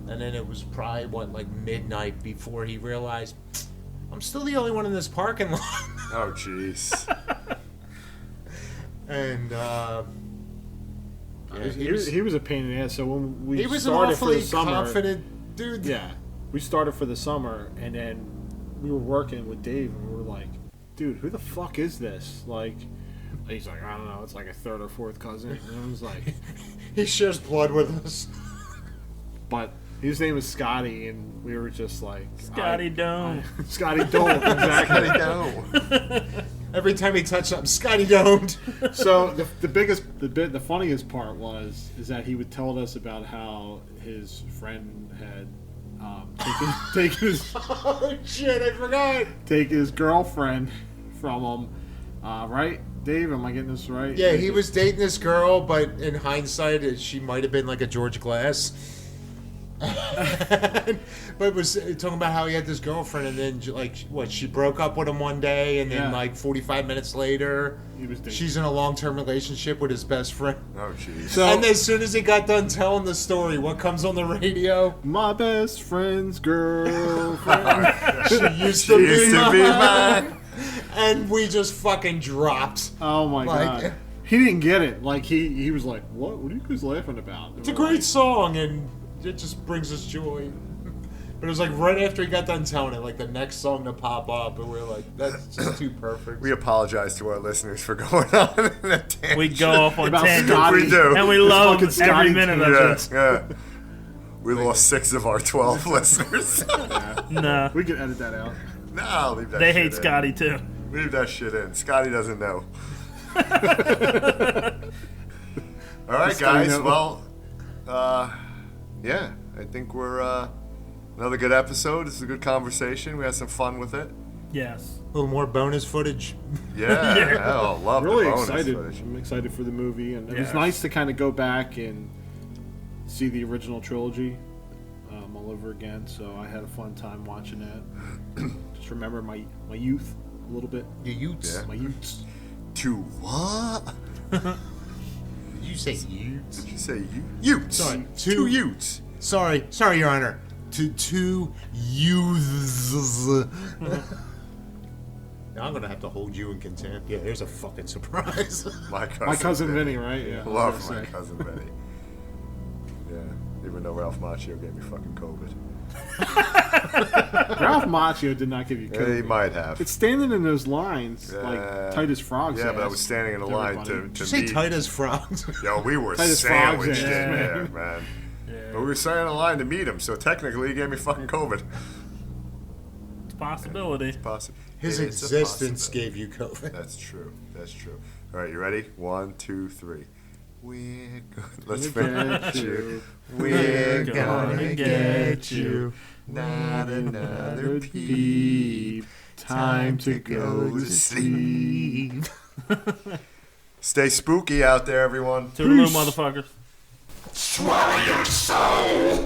And then it was probably, like midnight before he realized, I'm still the only one in this parking lot. Oh, jeez. And, He was a pain in the ass. So when we he was an started for awfully the summer, confident dude. yeah, we started for the summer, and then we were working with Dave, and we were like, "Dude, who the fuck is this?" Like, he's like, "I don't know. It's like a third or fourth cousin." And I was like, He shares blood with us. but his name was Scotty, and we were just like, Scotty Dome. Scotty Dome, exactly. No. Every time he touched something, Scotty don't. So the funniest part is that he would tell us about how his friend had taken his Oh shit, I forgot. take his girlfriend from him. Right, Dave? Am I getting this right? Yeah, he was dating this girl, but in hindsight, she might have been like a George Glass. But it was talking about how he had this girlfriend, and then she broke up with him one day, and then 45 minutes later, she's in a long-term relationship with his best friend. Oh, jeez. So, and as soon as he got done telling the story, what comes on the radio? My best friend's girlfriend. She used to be mine. And we just fucking dropped. Oh my god. He didn't get it. Like he was like, "What? What are you guys laughing about?" It's a great song, and it just brings us joy. But it was like right after he got done telling it, like the next song to pop up, and we're like, "That's just too perfect." We apologize to our listeners for going on in a tangent. We go off on tangents. We do, and we love every minute of it. Yeah. We lost 6 of our 12 listeners. Nah, we can edit that out. No, leave that. They shit hate in. Scotty too. Leave that shit in. Scotty doesn't know. All right, guys. Well, yeah, I think we're another good episode. This is a good conversation. We had some fun with it. Yes. A little more bonus footage. Yeah, I love really the bonus excited. footage. I'm excited for the movie, and it was nice to kind of go back and see the original trilogy all over again. So I had a fun time watching that. Just remember my youth a little bit. Your youths. My youths. To what? Did you say youths? Did you say youths? Sorry, two youths. Sorry, Your Honor. To 2 youths. Now I'm gonna have to hold you in contempt. Yeah, there's a fucking surprise. My cousin Vinny, right? Yeah. Love my cousin Vinny. Yeah, even though Ralph Macchio gave me fucking COVID. Ralph Macchio did not give you COVID. Yeah, he might have. It's standing in those lines like tight as frogs. Yeah, but I was standing in a line to Did you say tight as frogs? Yo, we were sandwiched in there, man. Yeah. But we were standing in a line to meet him, so technically he gave me fucking COVID. It's a possibility. It's possible. His existence gave you COVID. That's true. That's true. All right, you ready? 1, 2, 3. Let's finish you. We're gonna get you. Not another peep. Time to go to sleep. Stay spooky out there, everyone. Toodaloo, motherfuckers. Swallow your soul.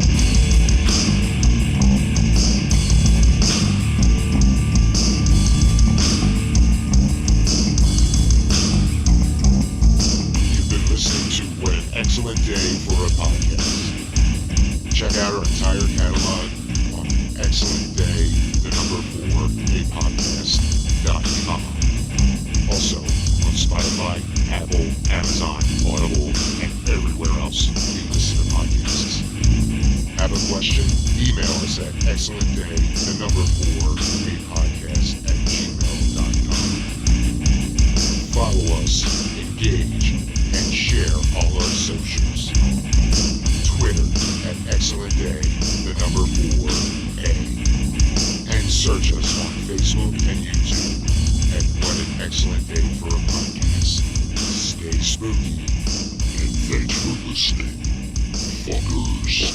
Listening to What an Excellent Day for a Podcast. Check out our entire catalog on excellentday4apodcast.com. Also on Spotify, Apple, Amazon, Audible, and everywhere else you listen to podcasts. Have a question? Email us at excellentday4apodcast@gmail.com. Follow us, engage, and share all our socials. Twitter at excellentday4a. And search us on Facebook and YouTube at What an Excellent Day for a Podcast. Stay spooky. And thanks for listening, fuckers.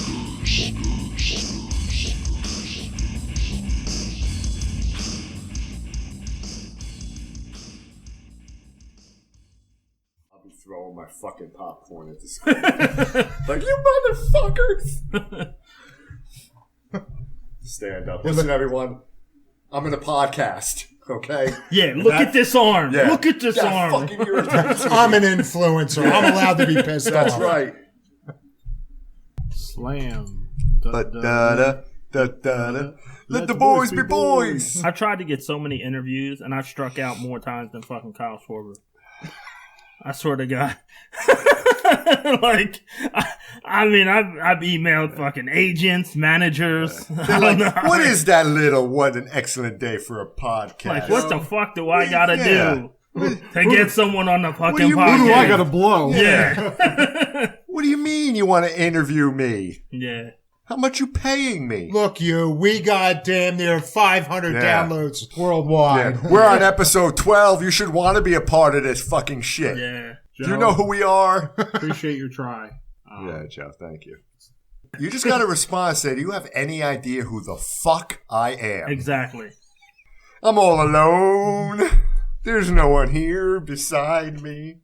Throwing my fucking popcorn at the screen. Like, you motherfuckers! Stand up. Listen, everyone. I'm in a podcast, okay? Yeah, look at this arm. Yeah. Look at this arm. Fucking irritating. I'm an influencer. I'm allowed to be pissed off. That's right. Slam. Da-da-da. Da-da-da. Let the boys be boys. I've tried to get so many interviews, and I've struck out more times than fucking Kyle Schwarber. I swear to God. Like, I've emailed fucking agents, managers. They're like, what is that little What an Excellent Day for a Podcast? Like, what the fuck do I gotta do to get someone on the fucking podcast? Who do I gotta blow? Yeah. What do you mean you want to interview me? Yeah. How much you paying me? Look, we got damn near 500 downloads worldwide. Yeah. We're on episode 12. You should want to be a part of this fucking shit. Yeah. Do you know who we are? Appreciate your try. Yeah, Joe, thank you. You just got to respond and say, do you have any idea who the fuck I am? Exactly. I'm all alone. There's no one here beside me.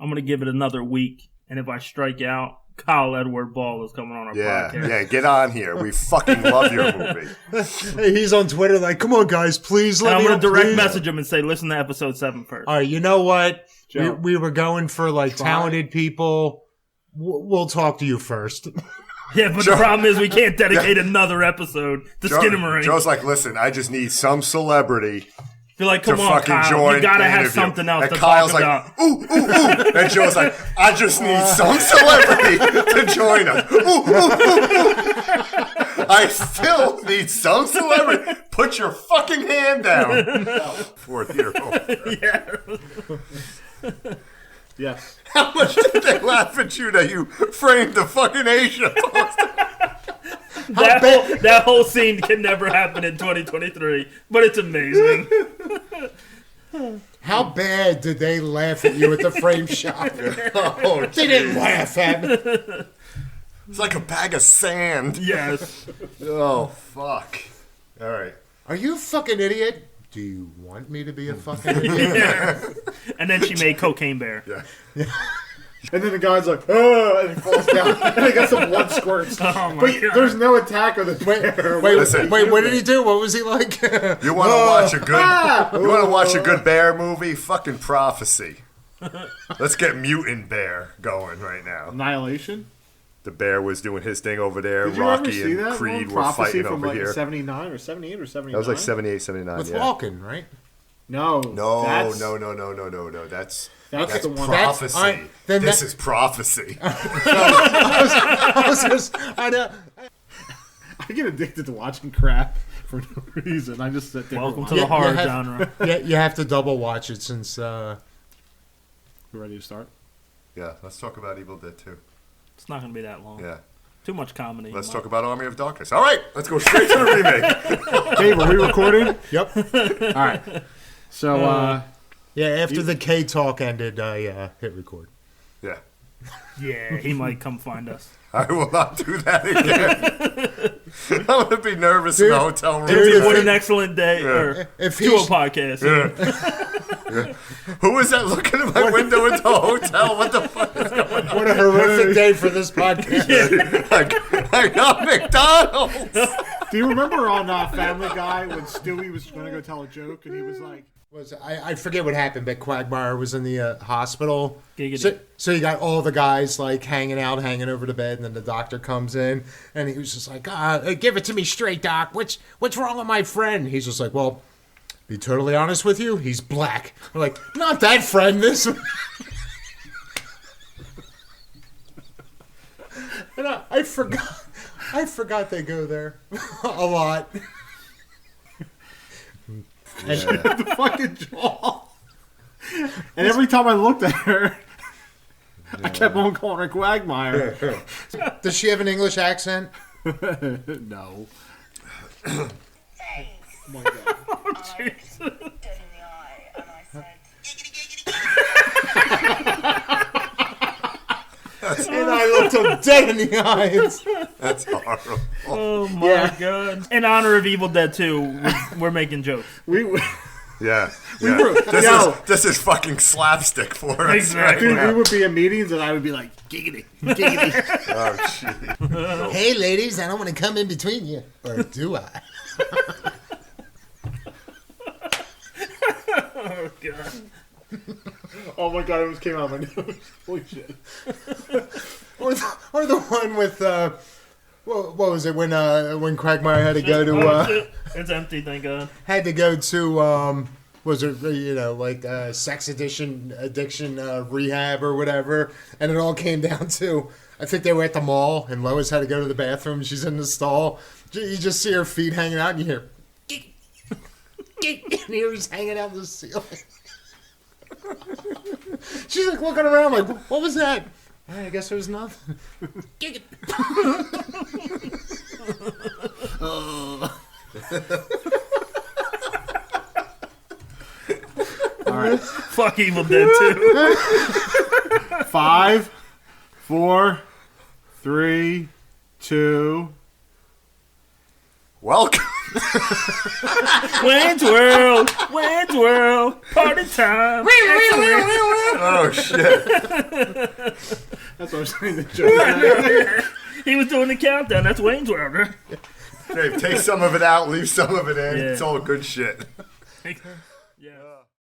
I'm going to give it another week, and if I strike out, Kyle Edward Ball is coming on our podcast. Yeah, get on here. We fucking love your movie. He's on Twitter like, come on, guys, please let And I'm me going to up, direct please. message him and say, listen to episode 7 first. All right, you know what? Joe. We were going for, like, talented people. We'll talk to you first. Yeah, but the problem is we can't dedicate another episode to Skinamarink. Joe's like, listen, I just need some celebrity You're like, to come on, fucking Kyle. join You got to the have interview. something else and to Kyle's talk like, about. ooh, ooh, ooh. And Joe's like, I just need some celebrity to join us. Ooh, ooh, ooh, ooh. I still need some celebrity. Put your fucking hand down. 4-year-old. Yeah. Yes. How much did they laugh at you that you framed the fucking Asia poster? That whole scene can never happen in 2023, but it's amazing. How bad did they laugh at you at the frame shop? Oh, They didn't laugh at me. it's like a bag of sand. Yes. Oh, fuck. All right. Are you a fucking idiot? Do you want me to be a fucking idiot? Yeah. And then she made Cocaine Bear. Yeah. And then the guy's like, oh, and he falls down. And he got some blood squirts. Oh, my But God. there's no attack of the bear. Wait, what did he do? What was he like? You want to watch a good? You want to watch a good bear movie? Fucking Prophecy. Let's get Mutant Bear going right now. Annihilation? The bear was doing his thing over there. Did you Rocky ever see and that Creed one? were Prophecy fighting from over like here. 79 or 78 or 79? That was like 78, 79. With yeah. Walken, right? No. No. That's That's the one. Prophecy. Then This is Prophecy. I know. I get addicted to watching crap for no reason. I just sit there. Welcome and to watch. the horror you have- genre. Yeah, you have to double watch it since. You ready to start? Yeah, let's talk about Evil Dead 2. It's not going to be that long. Yeah. Too much comedy. Let's talk about Army of Darkness. All right, let's go straight to the remake. Dave, are we recording? Yep. All right. So, Yeah, after the K talk ended, I hit record. Yeah. Yeah, he might come find us. I will not do that again. I'm going to be nervous in the hotel room. Dude, what tonight. an excellent day. Yeah. Or If to a he's- podcast. Yeah. Who was that looking at my window into a hotel? What the fuck is going on? What a horrific day for this podcast. I got McDonald's. do you remember on Family Guy when Stewie was going to go tell a joke and he was like, I forget what happened, but Quagmire was in the hospital. Giggity. So you got all the guys like hanging over the bed, and then the doctor comes in, and he was just like, "Give it to me straight, doc. What's wrong with my friend?" He's just like, "Well, be totally honest with you, he's black." I'm like, "Not that friend, this." And I forgot they go there a lot. the fucking jaw. And every time I looked at her, I kept on calling her Quagmire. Does she have an English accent? No. Oh my God. Oh, jeez. And I looked him dead in the eyes. That's horrible. Oh, my God. In honor of Evil Dead 2, we're making jokes. Yeah. This is fucking slapstick for us. Exactly. Right We now. would be in meetings and I would be like, giggity, giggity. Oh, shit. Hey, ladies, I don't want to come in between you. Or do I? Oh, God. Oh my God, it almost came out of my nose. Holy shit. Or the one with, what was it, when Quagmire had to go to, Oh, shit. It's empty, thank God. had to go to, was it, sex addiction rehab or whatever, and it all came down to, I think they were at the mall, and Lois had to go to the bathroom, she's in the stall, you just see her feet hanging out, and you hear, geek, geek, and ears hanging out the ceiling. She's like looking around like, what was that? I guess it was nothing. Geek. All right. Fuck Evil Dead 2. 5, 4, 3, 2. Welcome. Wayne's World, party time. Oh shit! That's what I'm saying. The joke. He was doing the countdown. That's Wayne's World. Dave, take some of it out, leave some of it in. Yeah. It's all good shit. Yeah.